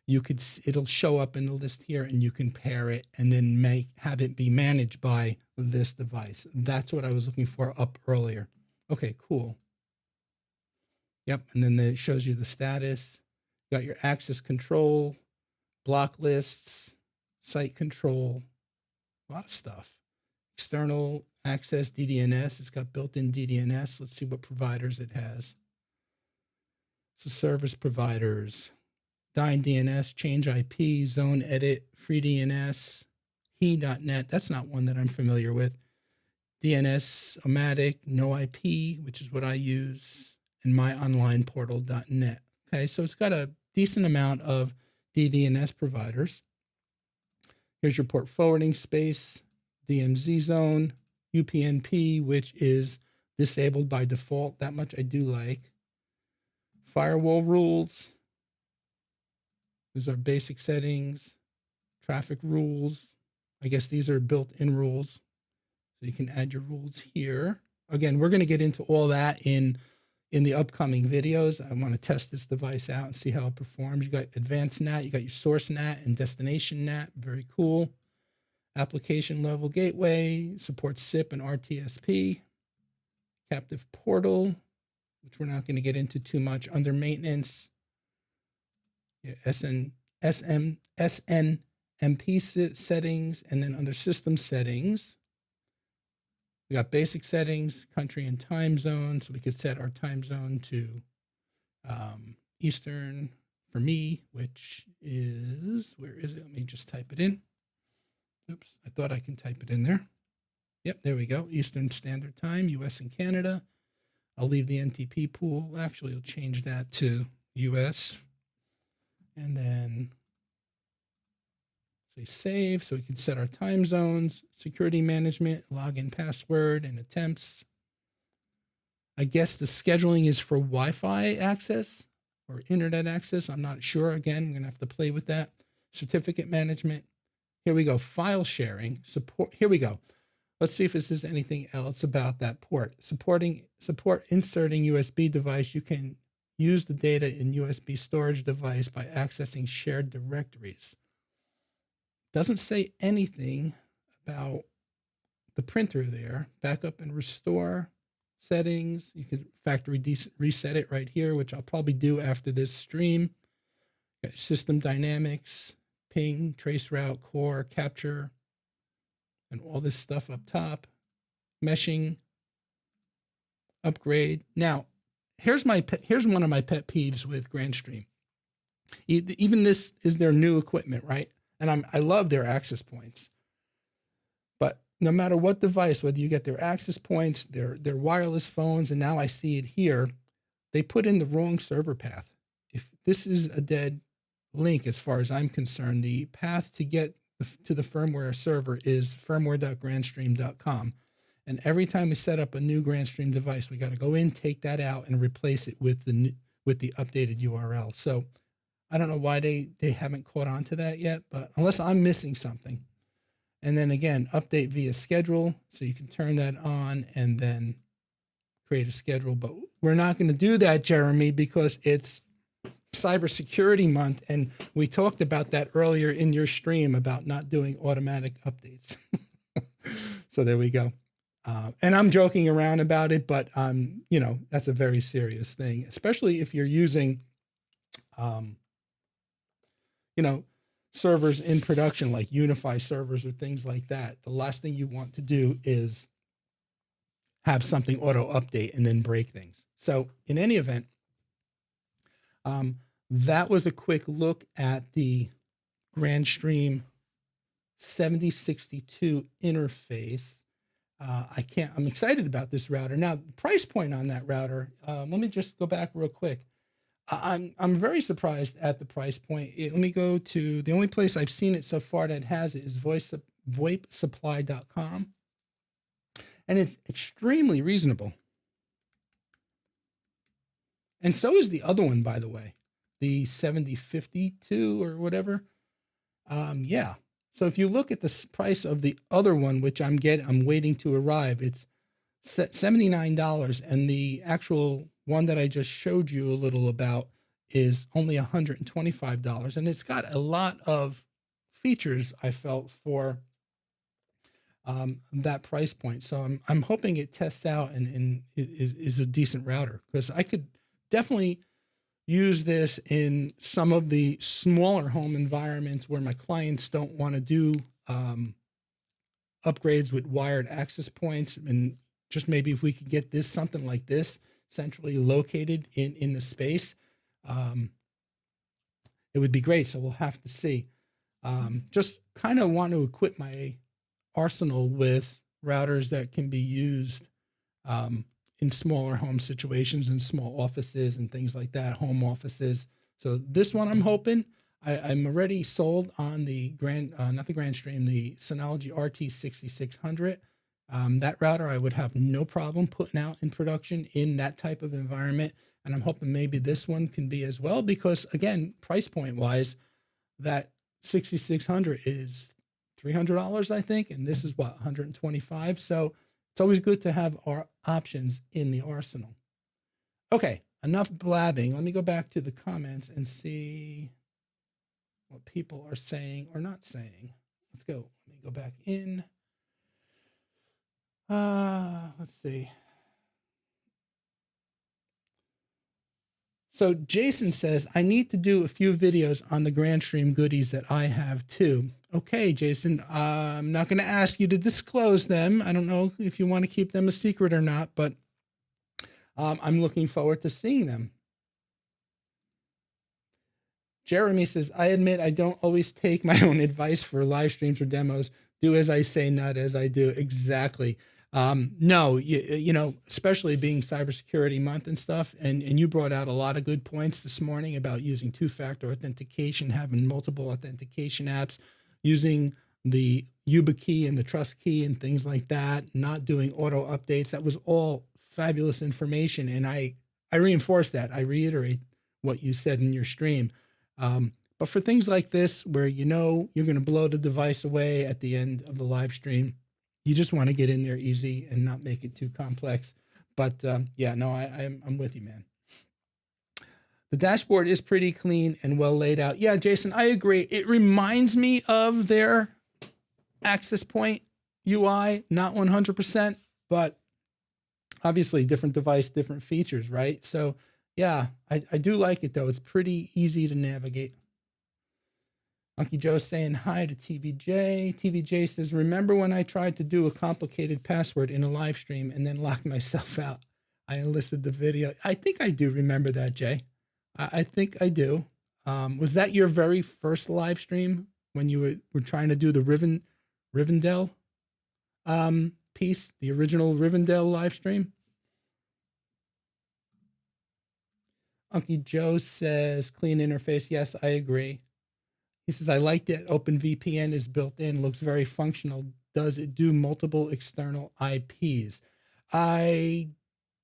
it'll show up in the list here, and you can pair it and then have it be managed by this device. That's what I was looking for up earlier. Okay, cool. Yep, and then it shows you the status. You got your access control, block lists, site control, a lot of stuff. External access DDNS. It's got built-in DDNS. Let's see what providers it has. So service providers. Dyn DNS, change IP, zone edit, free DNS, he.net. That's not one that I'm familiar with. DNS-O-Matic, no IP, which is what I use, and myonlineportal.net. Okay, so it's got a decent amount of DDNS providers. Here's your port forwarding space, DMZ zone, UPnP, which is disabled by default. That much I do like. Firewall rules. These are basic settings, traffic rules. I guess these are built-in rules. So you can add your rules here. Again, we're going to get into all that in the upcoming videos. I want to test this device out and see how it performs. You got advanced NAT, you got your source NAT and destination NAT. Very cool. Application level gateway, supports SIP and RTSP. Captive portal, which we're not going to get into too much. Under maintenance, yeah, SNMP settings, and then under system settings, we got basic settings, country and time zone. So we could set our time zone to Eastern for me, which is, where is it? Let me just type it in. Oops, I thought I can type it in there. Yep, there we go. Eastern Standard Time, US and Canada. I'll leave the NTP pool. Actually, I'll change that to US. And then say save, so we can set our time zones, security management, login password, and attempts. I guess the scheduling is for Wi-Fi access or internet access. I'm not sure. Again, I'm going to have to play with that. Certificate management. Here we go. File sharing. Support. Here we go. Let's see if this is anything else about that port. Support inserting USB device. You can use the data in USB storage device by accessing shared directories. Doesn't say anything about the printer there. Backup and restore settings. You can factory reset it right here, which I'll probably do after this stream. Got system dynamics, ping, trace route, core, capture, and all this stuff up top. Meshing, upgrade. Now, here's one of my pet peeves with GrandStream. Even this is their new equipment, right? And I love their access points. But no matter what device, whether you get their access points, their wireless phones, and now I see it here, they put in the wrong server path. If this is a dead link, as far as I'm concerned, the path to get to the firmware server is firmware.grandstream.com. And every time we set up a new GrandStream device, we got to go in, take that out, and replace it with the updated URL. So I don't know why they haven't caught on to that yet, but unless I'm missing something. And then again, update via schedule. So you can turn that on and then create a schedule. But we're not going to do that, Jeremy, because it's Cybersecurity Month. And we talked about that earlier in your stream about not doing automatic updates. So there we go. And I'm joking around about it, but you know, that's a very serious thing, especially if you're using you know, servers in production like Unify servers or things like that. The last thing you want to do is have something auto update and then break things. So in any event, that was a quick look at the GrandStream 7062 interface. I'm excited about this router. Now, the price point on that router, let me just go back real quick. I'm very surprised at the price point. Let me go to the only place I've seen it so far that has it is VoIPsupply.com. And it's extremely reasonable. And so is the other one, by the way, the 7052 or whatever. Yeah. So if you look at the price of the other one, which I'm waiting to arrive, it's $79, and the actual one that I just showed you a little about is only $125, and it's got a lot of features, I felt, for that price point. So I'm hoping it tests out and is a decent router, because I could definitely use this in some of the smaller home environments where my clients don't want to do upgrades with wired access points, and just maybe if we could get this, something like this, centrally located in the space, it would be great. So we'll have to see. Just kind of want to equip my arsenal with routers that can be used in smaller home situations and small offices and things like that, home offices. So this one, I'm hoping. I'm already sold on the not the GrandStream, the Synology RT6600. That router I would have no problem putting out in production in that type of environment. And I'm hoping maybe this one can be as well, because again, price point wise, that 6600 is $300, I think. And this is what, 125. So it's always good to have our options in the arsenal. Okay, enough blabbing. Let me go back to the comments and see what people are saying or not saying. Let's go. Let me go back in. Let's see. So Jason says, I need to do a few videos on the GrandStream goodies that I have too. Okay, Jason, I'm not going to ask you to disclose them. I don't know if you want to keep them a secret or not, but I'm looking forward to seeing them. Jeremy says, I admit I don't always take my own advice for live streams or demos. Do as I say, not as I do. Exactly. No, you know, especially being cybersecurity month and stuff. And you brought out a lot of good points this morning about using two-factor authentication, having multiple authentication apps, using the YubiKey and the Trust Key and things like that, not doing auto updates. That was all fabulous information. And I reinforce that. I reiterate what you said in your stream. But for things like this, where you know you're going to blow the device away at the end of the live stream, you just want to get in there easy and not make it too complex. But yeah, no, I'm with you, man. The dashboard is pretty clean and well laid out. Yeah, Jason, I agree. It reminds me of their access point UI, not 100%, but obviously different device, different features, right? So yeah, I do like it though. It's pretty easy to navigate. Unky Joe's saying hi to TVJ. TVJ says, remember when I tried to do a complicated password in a live stream and then locked myself out? I enlisted the video. I think I do remember that, Jay. I think I do. Was that your very first live stream when you were trying to do the Rivendell piece, the original Rivendell live stream? Unky Joe says, clean interface. Yes, I agree. He says, I like that OpenVPN is built in, looks very functional. Does it do multiple external IPs? I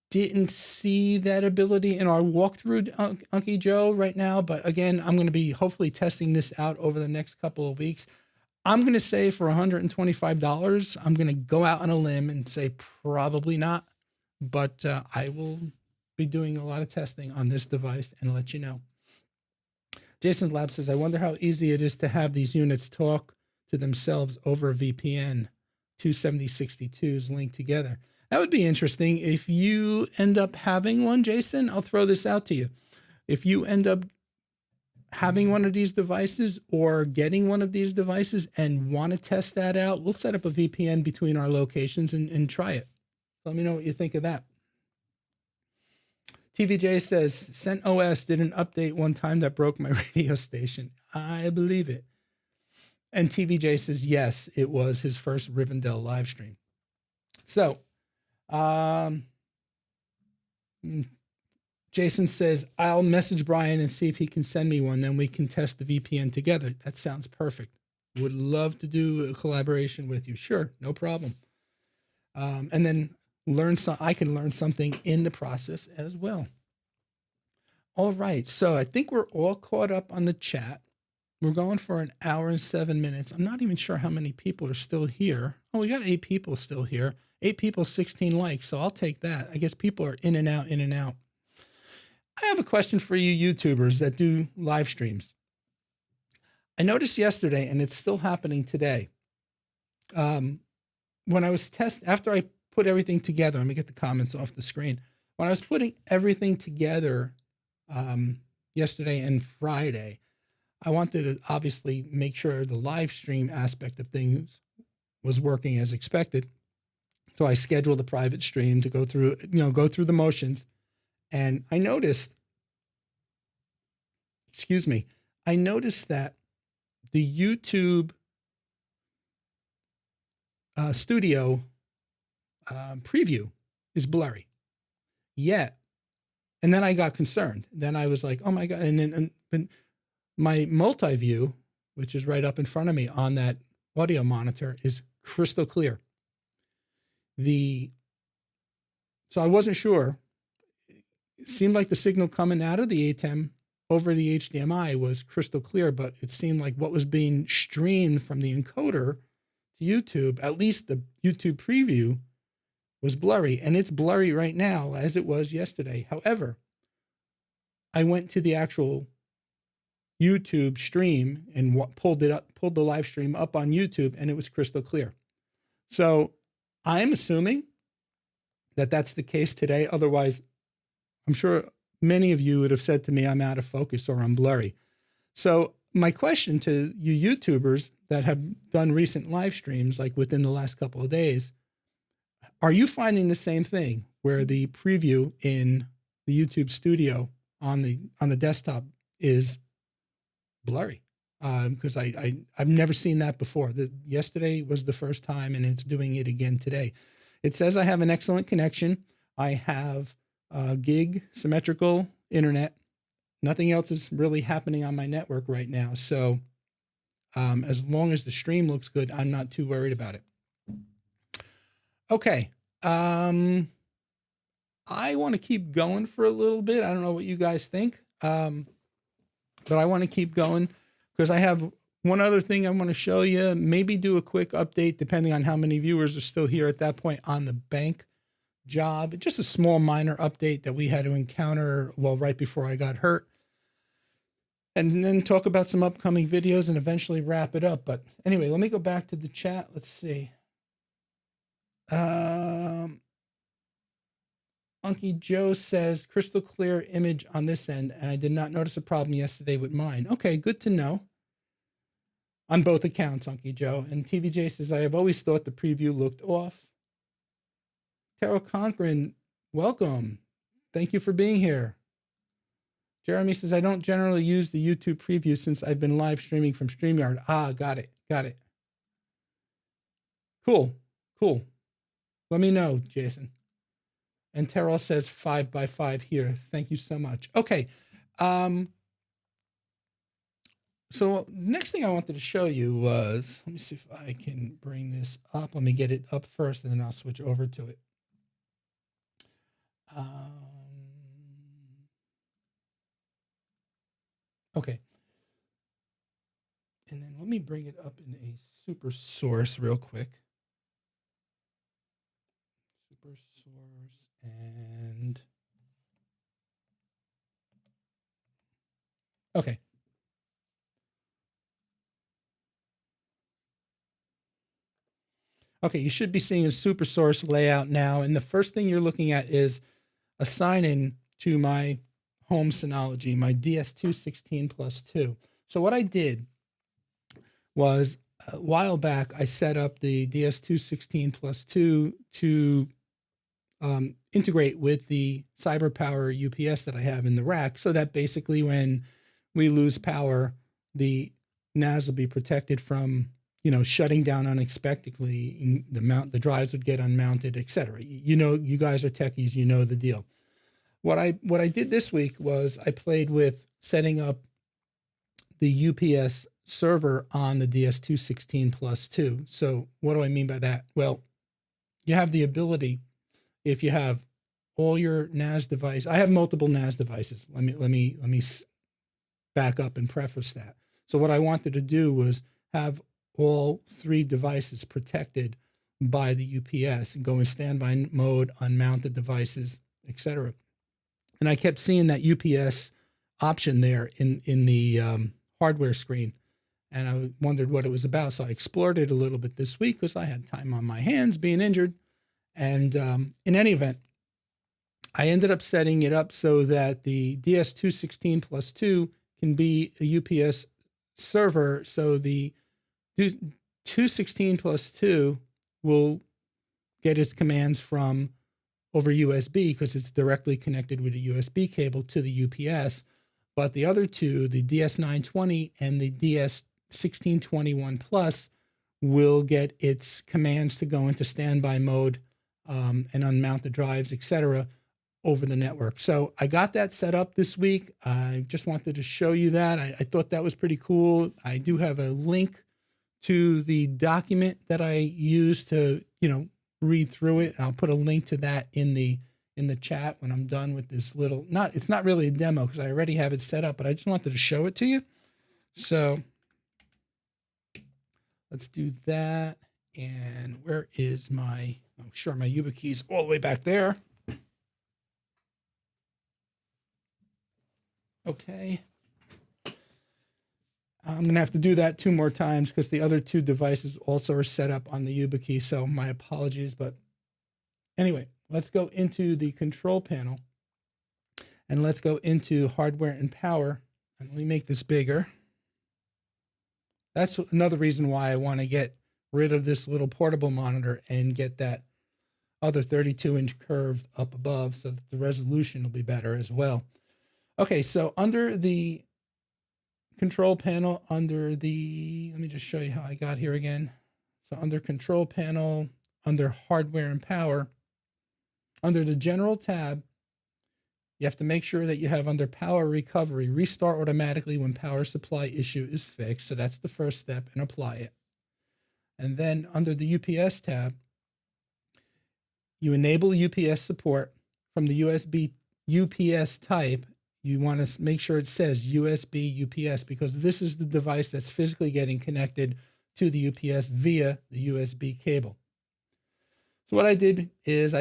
didn't see that ability in our walkthrough, Unky Joe, right now. But again, I'm going to be hopefully testing this out over the next couple of weeks. I'm going to say for $125, I'm going to go out on a limb and say probably not. But I will be doing a lot of testing on this device and let you know. Jason Lab says, I wonder how easy it is to have these units talk to themselves over a VPN, 27062s linked together. That would be interesting. If you end up having one, Jason, I'll throw this out to you. If you end up having one of these devices or getting one of these devices and want to test that out, we'll set up a VPN between our locations and try it. Let me know what you think of that. TVJ says, CentOS did an update one time that broke my radio station. I believe it. And TVJ says, yes, it was his first Rivendell live stream. So, Jason says, I'll message Brian and see if he can send me one. Then we can test the VPN together. That sounds perfect. Would love to do a collaboration with you. Sure, no problem. And then I can learn something in the process as well. All right, so I think we're all caught up on the chat. We're going for an hour and 7 minutes. I'm not even sure how many people are still here. Oh, we got 8 people still here. 8 people, 16 likes, so I'll take that. I guess people are in and out, in and out. I have a question for you YouTubers that do live streams. I noticed yesterday, and it's still happening today. When I was after I put everything together, let me get the comments off the screen. When I was putting everything together yesterday and Friday, I wanted to obviously make sure the live stream aspect of things was working as expected. So I scheduled a private stream to go through the motions. And I noticed, I noticed that the YouTube studio preview is blurry. Yet, and then I got concerned. Then I was like, oh my God. And then my multi-view, which is right up in front of me on that audio monitor, is crystal clear. So I wasn't sure. It seemed like the signal coming out of the ATEM over the HDMI was crystal clear, but it seemed like what was being streamed from the encoder to YouTube, at least the YouTube preview, was blurry. And it's blurry right now as it was yesterday. However, I went to the actual YouTube stream and pulled the live stream up on YouTube, and it was crystal clear. So I'm assuming that that's the case today. Otherwise, I'm sure many of you would have said to me, I'm out of focus or I'm blurry. So my question to you YouTubers that have done recent live streams, like within the last couple of days, are you finding the same thing where the preview in the YouTube studio on the desktop is blurry? Because I've never seen that before. Yesterday was the first time, and it's doing it again today. It says I have an excellent connection. I have gig symmetrical internet. Nothing else is really happening on my network right now. So as long as the stream looks good, I'm not too worried about it. Okay. I want to keep going for a little bit. I don't know what you guys think, but I want to keep going because I have one other thing I want to show you. Maybe do a quick update, depending on how many viewers are still here at that point, on the bank job. Just a small minor update that we had to encounter, well, right before I got hurt. And then talk about some upcoming videos and eventually wrap it up. But anyway, let me go back to the chat. Let's see. Unky Joe says, crystal clear image on this end, and I did not notice a problem yesterday with mine. Okay, good to know. On both accounts, Unky Joe. And TVJ says, I have always thought the preview looked off. Terrell Conkran, welcome. Thank you for being here. Jeremy says, I don't generally use the YouTube preview since I've been live streaming from StreamYard. Ah, got it. Cool. Let me know, Jason. And Terrell says 5x5 here. Thank you so much. Okay. So next thing I wanted to show you was, let me see if I can bring this up. Let me get it up first, and then I'll switch over to it. Okay. And then let me bring it up in a super source real quick. Super source and okay. Okay, you should be seeing a super source layout now. And the first thing you're looking at is a sign-in to my home Synology, my DS216+2. So what I did was a while back, I set up the DS216+2 to integrate with the CyberPower UPS that I have in the rack, so that basically when we lose power, the NAS will be protected from, shutting down unexpectedly. The drives would get unmounted, etc. You guys are techies, you know the deal. What I did this week was I played with setting up the UPS server on the DS216+2. So what do I mean by that? Well, you have the ability, if you have all your NAS devices. I have multiple NAS devices. Let me back up and preface that. So what I wanted to do was have all three devices protected by the UPS and go in standby mode, unmounted devices, etc. And I kept seeing that UPS option there in the hardware screen, and I wondered what it was about. So I explored it a little bit this week because I had time on my hands being injured. And in any event, I ended up setting it up so that the DS216+2 can be a UPS server. So the 216+2 will get its commands from over USB because it's directly connected with a USB cable to the UPS. But the other two, the DS920 and the DS1621 Plus, will get its commands to go into standby mode and unmount the drives, etc., over the network. So I got that set up this week. I just wanted to show you that. I thought that was pretty cool. I do have a link to the document that I used to, read through it. And I'll put a link to that in the chat when I'm done with this little, it's not really a demo because I already have it set up, but I just wanted to show it to you. So let's do that. And where is my, I'm sure my YubiKey is all the way back there. Okay. I'm going to have to do that 2 more times because the other 2 devices also are set up on the YubiKey. So my apologies. But anyway, let's go into the control panel. And let's go into hardware and power. And let me make this bigger. That's another reason why I want to get rid of this little portable monitor and get that other 32-inch curved up above so that the resolution will be better as well. Okay, so under the control panel, let me just show you how I got here again. So under control panel, under hardware and power, under the general tab, you have to make sure that you have under power recovery, restart automatically when power supply issue is fixed. So that's the first step, and apply it. And then under the UPS tab, you enable UPS support from the USB UPS type. You want to make sure it says USB UPS because this is the device that's physically getting connected to the UPS via the USB cable. So what I did is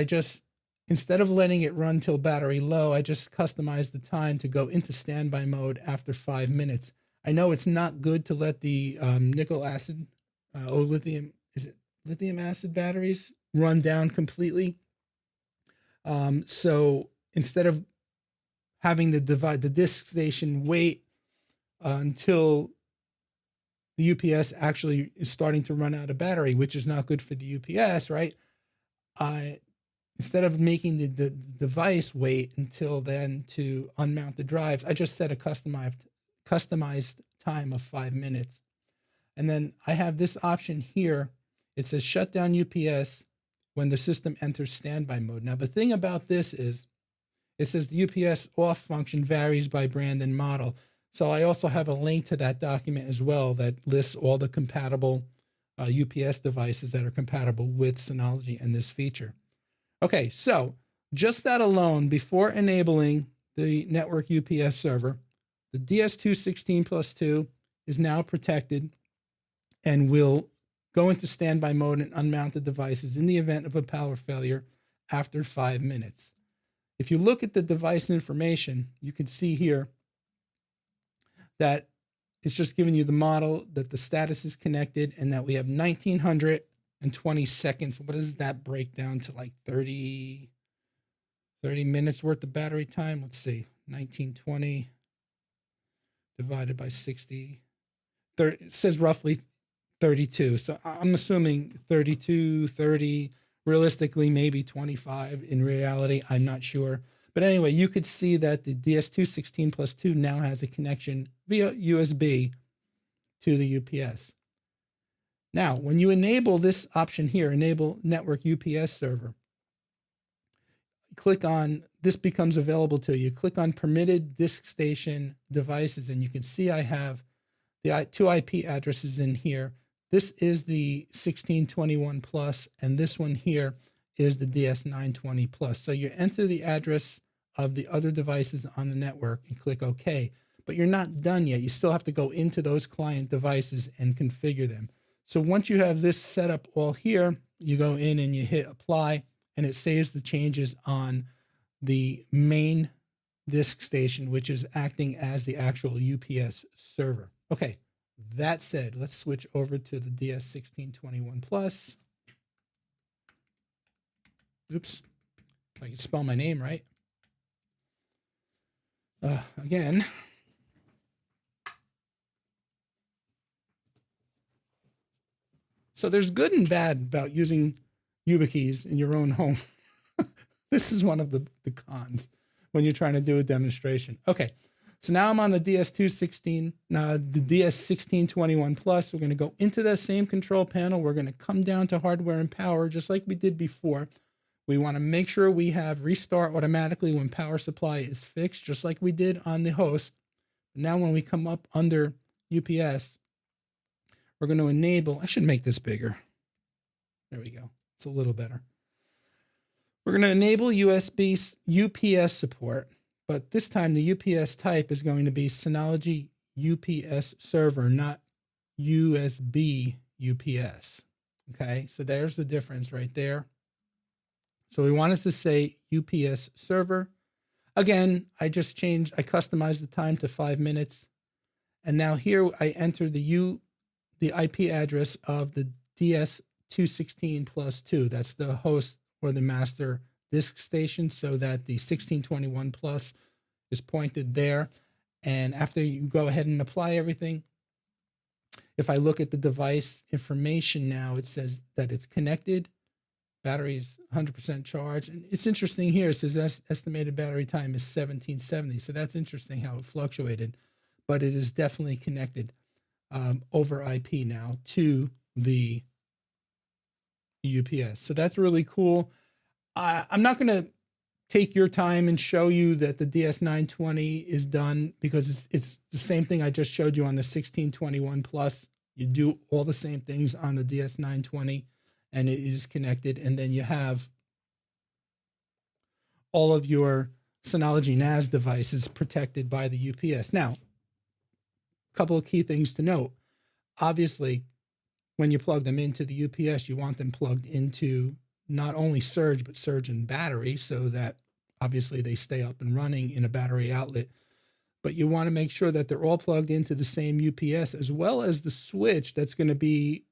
instead of letting it run till battery low, I just customized the time to go into standby mode after 5 minutes. I know it's not good to let the nickel acid or lithium acid batteries run down completely. So instead of having the disk station wait until the UPS actually is starting to run out of battery, which is not good for the UPS, right? Instead of making the device wait until then to unmount the drives, I just set a customized time of 5 minutes. And then I have this option here. It says shut down UPS when the system enters standby mode. Now, the thing about this is it says the UPS off function varies by brand and model. So I also have a link to that document as well that lists all the compatible UPS devices that are compatible with Synology and this feature. Okay, so just that alone, before enabling the network UPS server, the DS216+2 is now protected and will go into standby mode and unmount the devices in the event of a power failure after 5 minutes. If you look at the device information, you can see here that it's just giving you the model, that the status is connected, and that we have 1920 seconds. What does that break down to, like 30 minutes worth of battery time? Let's see, 1920 divided by 60. It says roughly 32. So I'm assuming 32, 30, realistically maybe 25. In reality, I'm not sure. But anyway, you could see that the DS216+2 now has a connection via USB to the UPS. Now, when you enable this option here, enable network UPS server, click on, this becomes available to you. Click on permitted disk station devices, and you can see I have the 2 IP addresses in here. This is the 1621 plus, and this one here is the DS920 plus. So you enter the address of the other devices on the network and click OK. But you're not done yet. You still have to go into those client devices and configure them. So once you have this set up all here, you go in and you hit apply, and it saves the changes on the main disk station, which is acting as the actual UPS server. Okay, that said, let's switch over to the DS1621 plus. Oops, if I can spell my name right. Again. So there's good and bad about using YubiKeys in your own home. This is one of the cons when you're trying to do a demonstration. Okay, so now I'm on the DS216, the DS1621 plus. We're going to go into the same control panel. We're going to come down to hardware and power, just like we did before. We want to make sure we have restart automatically when power supply is fixed, just like we did on the host. Now when we come up under UPS, we're going to enable, I should make this bigger. There we go. It's a little better. We're going to enable USB UPS support, but this time the UPS type is going to be Synology UPS server, not USB UPS. Okay, so there's the difference right there. So we want it to say UPS server. Again, I customized the time to 5 minutes. And now here I enter the IP address of the DS216+2. That's the host or the master disk station, so that the 1621 plus is pointed there. And after you go ahead and apply everything, if I look at the device information now, it says that it's connected. Battery's 100% charged. And it's interesting here. It says estimated battery time is 1770. So that's interesting how it fluctuated. But it is definitely connected over IP now to the UPS. So that's really cool. I'm not going to take your time and show you that the DS920 is done, because it's the same thing I just showed you on the 1621 Plus. You do all the same things on the DS920, and it is connected. And then you have all of your Synology NAS devices protected by the UPS. Now, a couple of key things to note. Obviously, when you plug them into the UPS, you want them plugged into not only surge, but surge and battery, so that obviously they stay up and running in a battery outlet. But you want to make sure that they're all plugged into the same UPS, as well as the switch that's going to be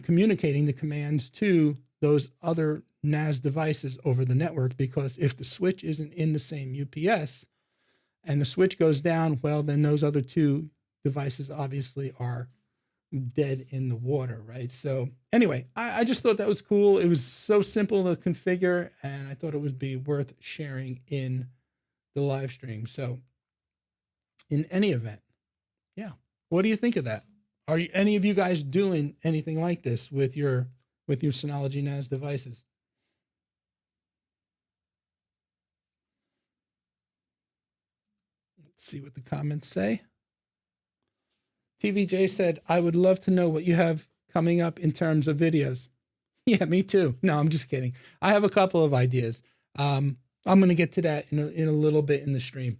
communicating the commands to those other NAS devices over the network. Because if the switch isn't in the same UPS and the switch goes down, well, then those other two devices obviously are dead in the water, right? So anyway, I just thought that was cool. It was so simple to configure, and I thought it would be worth sharing in the live stream. So in any event, yeah. What do you think of that? Are any of you guys doing anything like this with your Synology NAS devices? Let's see what the comments say. TVJ said, I would love to know what you have coming up in terms of videos. Yeah, me too. No, I'm just kidding. I have a couple of ideas. I'm going to get to that in a little bit in the stream.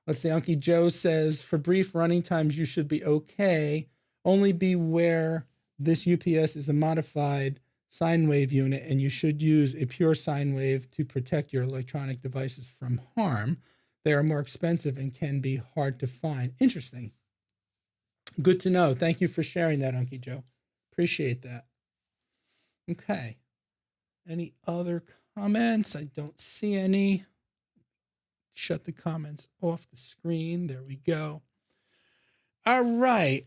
Let's see. Unky Joe says, for brief running times, you should be okay. Only beware this UPS is a modified sine wave unit, and you should use a pure sine wave to protect your electronic devices from harm. They are more expensive and can be hard to find. Interesting. Good to know. Thank you for sharing that, Unky Joe. Appreciate that. Okay. Any other comments? I don't see any. Shut the comments off the screen. There we go. All right.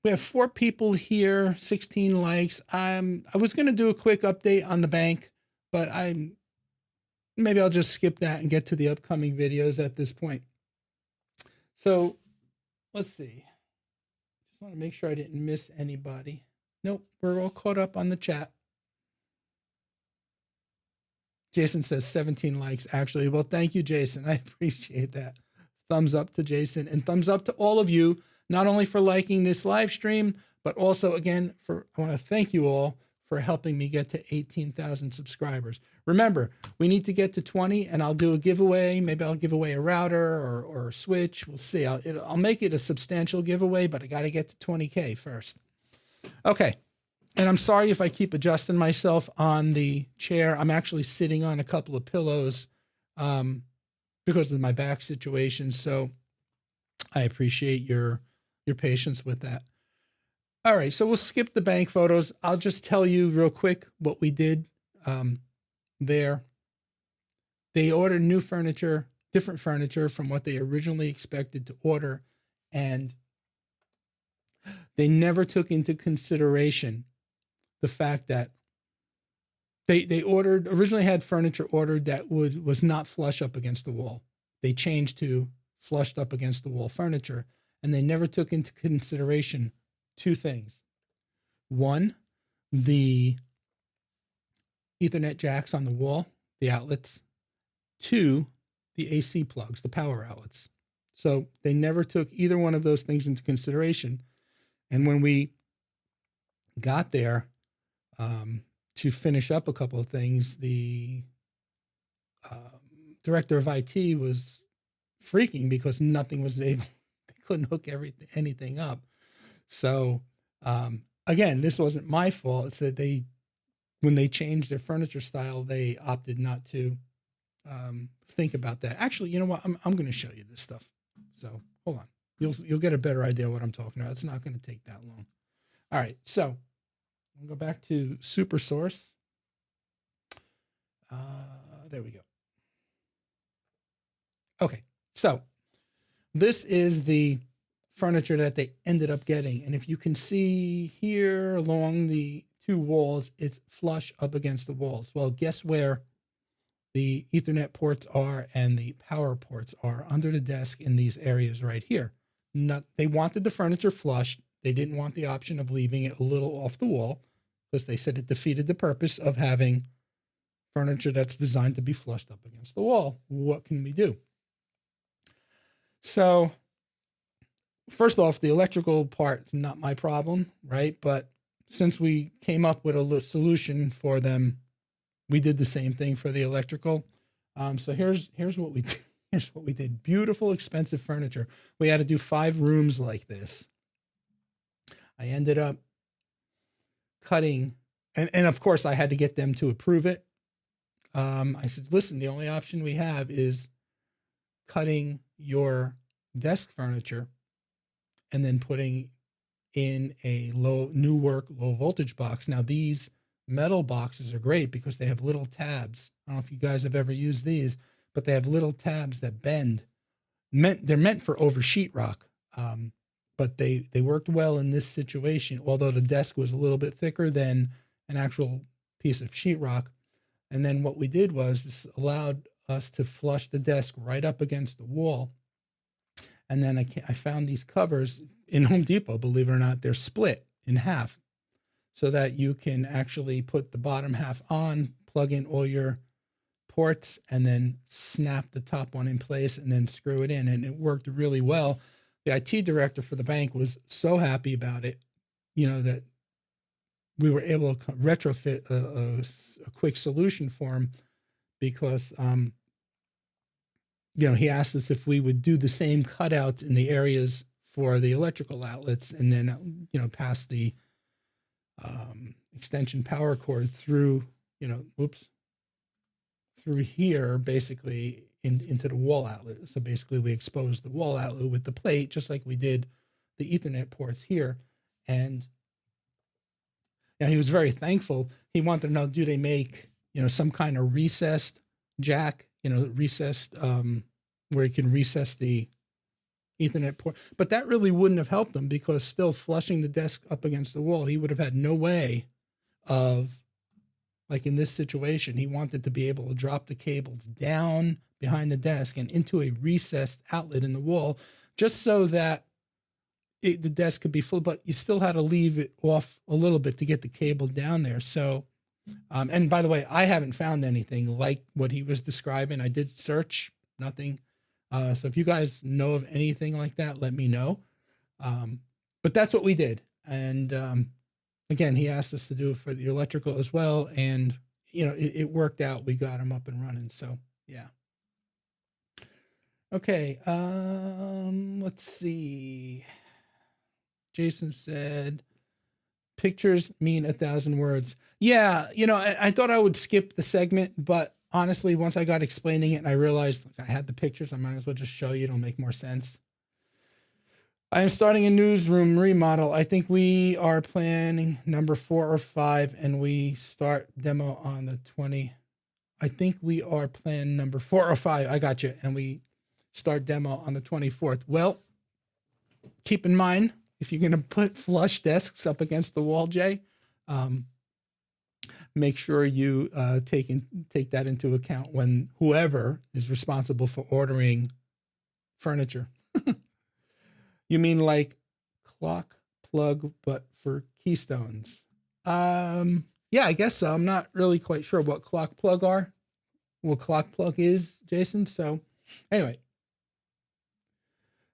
We have 4 people here, 16 likes. I was going to do a quick update on the bank, but maybe I'll just skip that and get to the upcoming videos at this point. So let's see. Just want to make sure I didn't miss anybody. Nope, we're all caught up on the chat. Jason says 17 likes, actually. Well, thank you, Jason. I appreciate that. Thumbs up to Jason, and thumbs up to all of you, not only for liking this live stream, but also, again, I want to thank you all for helping me get to 18,000 subscribers. Remember, we need to get to 20, and I'll do a giveaway. Maybe I'll give away a router or a switch. We'll see. I'll make it a substantial giveaway, but I got to get to 20K first. Okay. And I'm sorry if I keep adjusting myself on the chair. I'm actually sitting on a couple of pillows because of my back situation. So I appreciate your patience with that. All right, so we'll skip the bank photos. I'll just tell you real quick what we did there. They ordered new furniture, different furniture from what they originally expected to order, and they never took into consideration the fact that they originally had furniture ordered that was not flush up against the wall. They changed to flushed up against the wall furniture, and they never took into consideration 2 things. One, the Ethernet jacks on the wall, the outlets. 2, the AC plugs, the power outlets. So they never took either one of those things into consideration. And when we got there, to finish up a couple of things, the director of IT was freaking because nothing was able, they couldn't hook anything up. So again, this wasn't my fault. It's that when they changed their furniture style, they opted not to think about that. Actually, you know what? I'm going to show you this stuff. So hold on. You'll get a better idea of what I'm talking about. It's not going to take that long. All right. So I'll go back to SuperSource. There we go. Okay, so this is the furniture that they ended up getting. And if you can see here along the two walls, it's flush up against the walls. Well, guess where the Ethernet ports are and the power ports are? Under the desk in these areas right here. They wanted the furniture flush. They didn't want the option of leaving it a little off the wall because they said it defeated the purpose of having furniture that's designed to be flushed up against the wall. What can we do? So first off, the electrical part is not my problem, right? But since we came up with a solution for them, we did the same thing for the electrical. So here's what we did. Here's what we did. Beautiful, expensive furniture. We had to do 5 rooms like this. I ended up cutting, and of course I had to get them to approve it. I said, listen, the only option we have is cutting your desk furniture and then putting in a low voltage box. Now these metal boxes are great because they have little tabs. I don't know if you guys have ever used these, but they have little tabs that bend. They're meant for over sheetrock, but they worked well in this situation, although the desk was a little bit thicker than an actual piece of sheetrock. And then what we did was this allowed us to flush the desk right up against the wall. And then I found these covers in Home Depot, believe it or not. They're split in half so that you can actually put the bottom half on, plug in all your ports, and then snap the top one in place and then screw it in. And it worked really well. The IT director for the bank was so happy about it, that we were able to retrofit a quick solution for him because, he asked us if we would do the same cutouts in the areas for the electrical outlets and then, pass the extension power cord through, through here, basically into the wall outlet. So basically we exposed the wall outlet with the plate, just like we did the Ethernet ports here. And he was very thankful. He wanted to know, do they make, some kind of recessed jack, recessed, where you can recess the Ethernet port. But that really wouldn't have helped him because still flushing the desk up against the wall, he would have had no way of, like in this situation, he wanted to be able to drop the cables down behind the desk and into a recessed outlet in the wall, just so that the desk could be full, but you still had to leave it off a little bit to get the cable down there. So, and by the way, I haven't found anything like what he was describing. I did search, nothing. So if you guys know of anything like that, let me know. But that's what we did. And again, he asked us to do it for the electrical as well. And, it worked out. We got him up and running. So, yeah. Okay. Let's see. Jason said, pictures mean 1,000 words. Yeah, I thought I would skip the segment, but honestly, once I got explaining it and I realized I had the pictures, I might as well just show you. It'll make more sense. I am starting a newsroom remodel. I think we are planning number 4 or 5, and we start demo on the 20. I think we are plan number 4 or 5. I got you. And we start demo on the 24th. Well, keep in mind, if you're going to put flush desks up against the wall, Jay, make sure you take that into account when whoever is responsible for ordering furniture. You mean like clock plug, but for keystones? Yeah, I guess so. I'm not really quite sure what clock plug is, Jason. So anyway,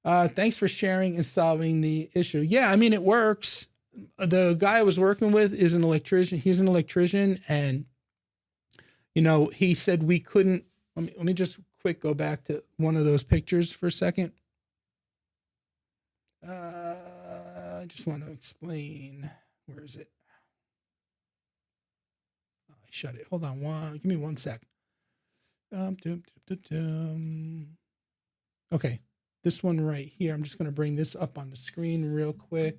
thanks for sharing and solving the issue. Yeah, I mean, it works. The guy I was working with is an electrician. He's an electrician. And, he said we couldn't, let me just quick go back to one of those pictures for a second. I just want to explain. Where is it? Oh, I shut it. Hold on. Give me 1 sec. Okay. This one right here. I'm just going to bring this up on the screen real quick.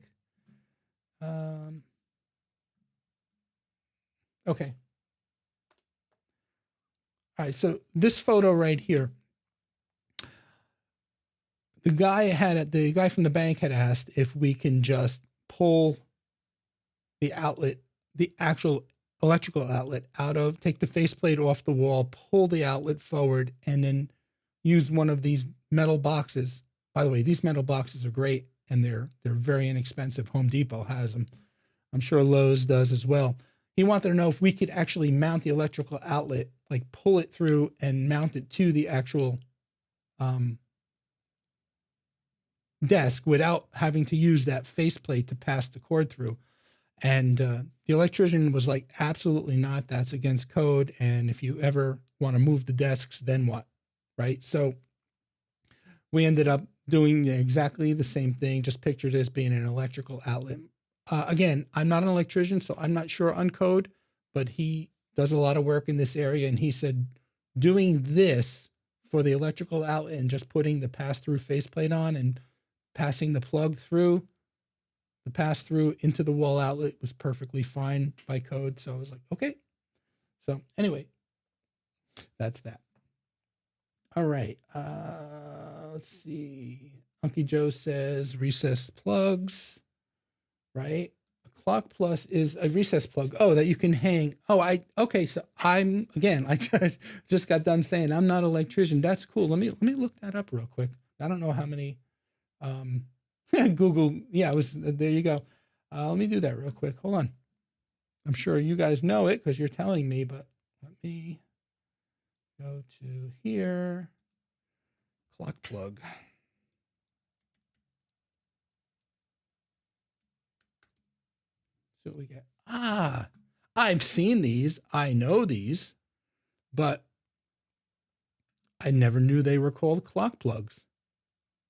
Okay. All right, so this photo right here, the guy from the bank had asked if we can just pull the outlet, the actual electrical outlet take the faceplate off the wall, pull the outlet forward, and then use one of these metal boxes. By the way, these metal boxes are great, and they're very inexpensive. Home Depot has them. I'm sure Lowe's does as well. He wanted to know if we could actually mount the electrical outlet, like pull it through and mount it to the actual desk without having to use that faceplate to pass the cord through. And the electrician was like, absolutely not. That's against code. And if you ever want to move the desks, then what? Right. So we ended up doing exactly the same thing. Just picture this being an electrical outlet. Again, I'm not an electrician, so I'm not sure on code, but he does a lot of work in this area. And he said doing this for the electrical outlet and just putting the pass-through faceplate on and passing the plug through, the pass-through into the wall outlet was perfectly fine by code. So I was like, okay. So anyway, that's that. All right. Let's see. Unky Joe says recessed plugs, right? A clock plus is a recessed plug. Oh, that you can hang. Oh, okay. So I just got done saying I'm not an electrician. That's cool. Let me look that up real quick. I don't know how many, Google. Yeah, there you go. Let me do that real quick. Hold on. I'm sure you guys know it because you're telling me, but let me go to here. Clock plug. So we get, I've seen these. I know these, but I never knew they were called clock plugs.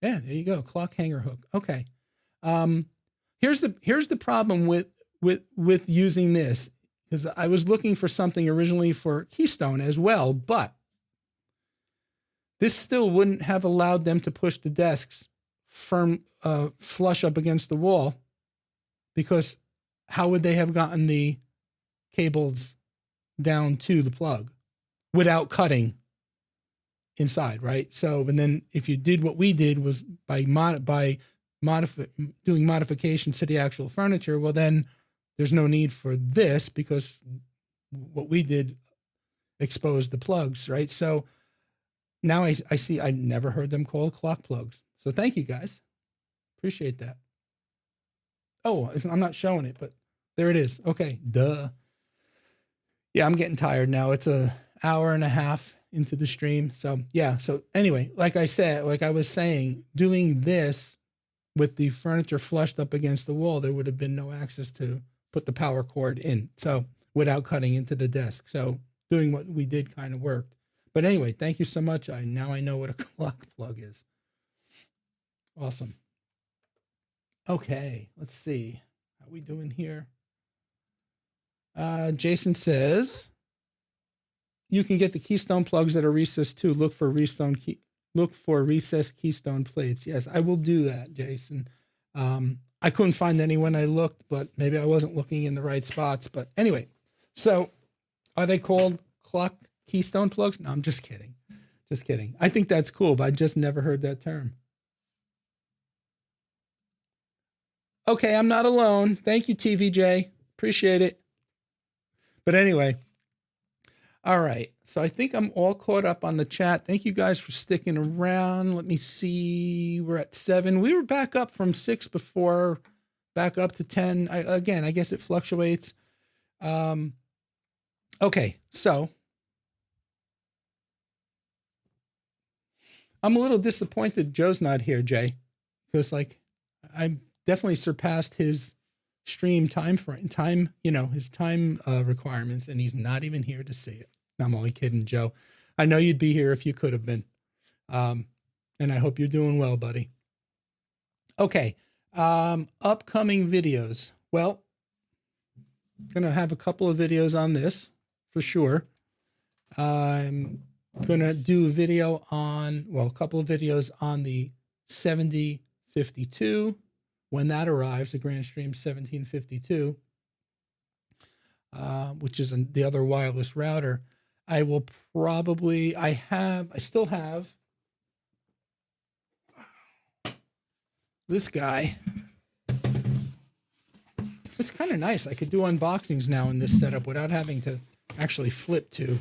Yeah, there you go. Clock hanger hook. Okay. Here's the problem with using this, because I was looking for something originally for Keystone as well, but this still wouldn't have allowed them to push the desks flush up against the wall, because how would they have gotten the cables down to the plug without cutting inside, right? So, and then if you did what we did was by doing modifications to the actual furniture, well, then there's no need for this, because what we did exposed the plugs, right? So now I see, I never heard them called clock plugs. So thank you guys. Appreciate that. Oh, I'm not showing it, but there it is. Okay. Duh. Yeah, I'm getting tired now. It's an hour and a half into the stream. So yeah. So anyway, like I was saying, doing this with the furniture flushed up against the wall, there would have been no access to put the power cord in. So without cutting into the desk. So doing what we did kind of worked. But anyway, thank you so much. Now I know what a clock plug is. Awesome. Okay, let's see. How we doing here? Jason says you can get the Keystone plugs that are recessed too. Look for recessed Keystone plates. Yes, I will do that, Jason. I couldn't find any when I looked, but maybe I wasn't looking in the right spots. But anyway, so are they called clock Keystone plugs? No, I'm just kidding. Just kidding. I think that's cool, but I just never heard that term. Okay, I'm not alone. Thank you, TVJ. Appreciate it. But anyway, all right. So I think I'm all caught up on the chat. Thank you guys for sticking around. Let me see. We're at 7. We were back up from 6 before, back up to 10. Again, I guess it fluctuates. Okay, so I'm a little disappointed Joe's not here, Jay, because I definitely surpassed his stream his time requirements, and he's not even here to see it. I'm only kidding, Joe. I know you'd be here if you could have been. And I hope you're doing well, buddy. Okay. Upcoming videos. Well, I'm going to have a couple of videos on this for sure. I'm going to do a couple of videos on the 7052 when that arrives, the Grand Stream 1752, which is the other wireless router. I will probably, I still have this guy. It's kind of nice. I could do unboxings now in this setup without having to actually flip to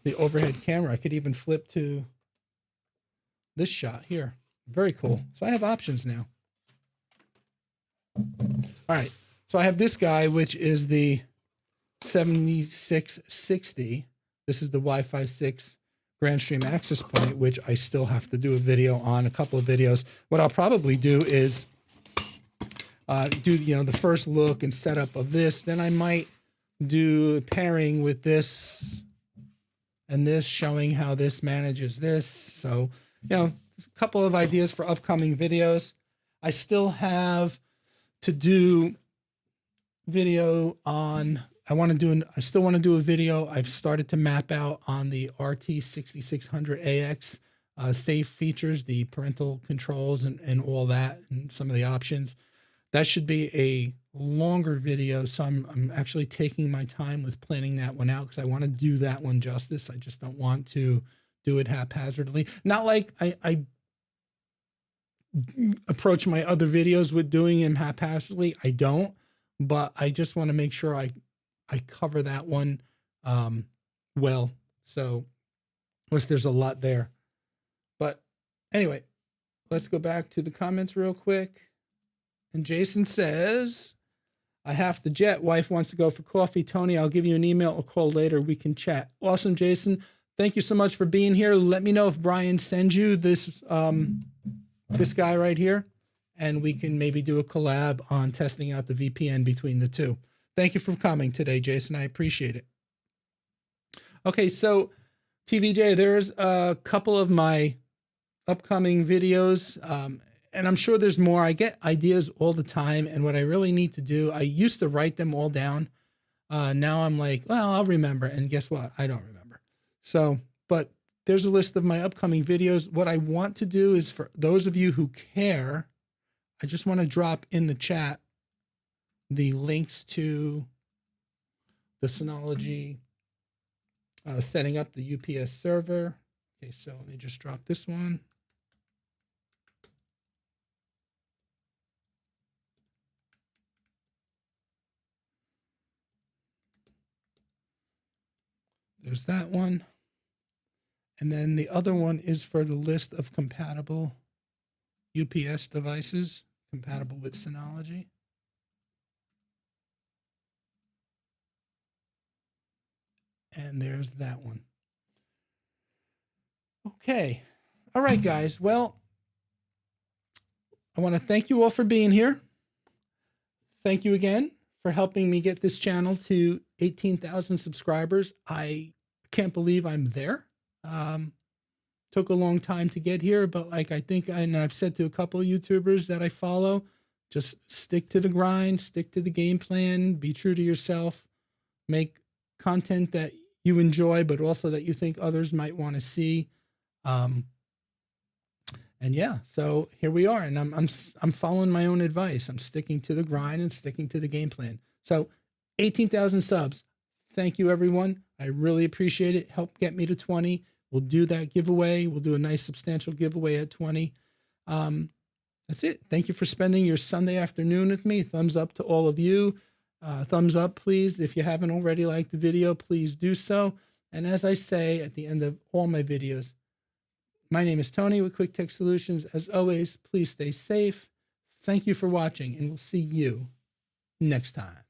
the overhead camera. I could even flip to this shot here. Very cool. So I have options now. All right. So I have this guy, which is the 7660. This is the Wi-Fi 6 Grand Stream access point, which I still have to do a video on, a couple of videos. What I'll probably do is do, you know, the first look and setup of this. Then I might do pairing with this and this, showing how this manages this. So, you know, a couple of ideas for upcoming videos. I still have to do video on, I still want to do a video. I've started to map out on the RT6600AX safe features, the parental controls and all that, and some of the options. That should be a longer video. So I'm actually taking my time with planning that one out because I want to do that one justice. I just don't want to do it haphazardly. Not like I approach my other videos with doing them haphazardly. I don't, but I just want to make sure I cover that one well. So there's a lot there. But anyway, let's go back to the comments real quick. And Jason says, I have to jet. Wife wants to go for coffee. Tony, I'll give you an email or call later. We can chat. Awesome, Jason. Thank you so much for being here. Let me know if Brian sends you this, this guy right here, and we can maybe do a collab on testing out the VPN between the two. Thank you for coming today, Jason. I appreciate it. Okay, so TVJ, there's a couple of my upcoming videos, and I'm sure there's more. I get ideas all the time, and what I really need to do, I used to write them all down. Now I'm like, well, I'll remember, and guess what? I don't remember. So, but there's a list of my upcoming videos. What I want to do is, for those of you who care, I just want to drop in the chat the links to the Synology setting up the UPS server. Okay, so let me just drop this one. There's that one. And then the other one is for the list of compatible UPS devices compatible with Synology. And there's that one. Okay. All right, guys. Well, I want to thank you all for being here. Thank you again for helping me get this channel to 18,000 subscribers. I can't believe I'm there. Took a long time to get here, but like I think, and I've said to a couple of YouTubers that I follow, just stick to the grind, stick to the game plan, be true to yourself, make content that you enjoy, but also that you think others might want to see. And yeah, so here we are, and I'm following my own advice. I'm sticking to the grind and sticking to the game plan. So 18,000 subs. Thank you, everyone. I really appreciate it. Help get me to 20. We'll do that giveaway. We'll do a nice substantial giveaway at 20. That's it. Thank you for spending your Sunday afternoon with me. Thumbs up to all of you. Thumbs up, please. If you haven't already liked the video, please do so. And as I say at the end of all my videos, my name is Tony with Quik Tech Solutions. As always, please stay safe. Thank you for watching, and we'll see you next time.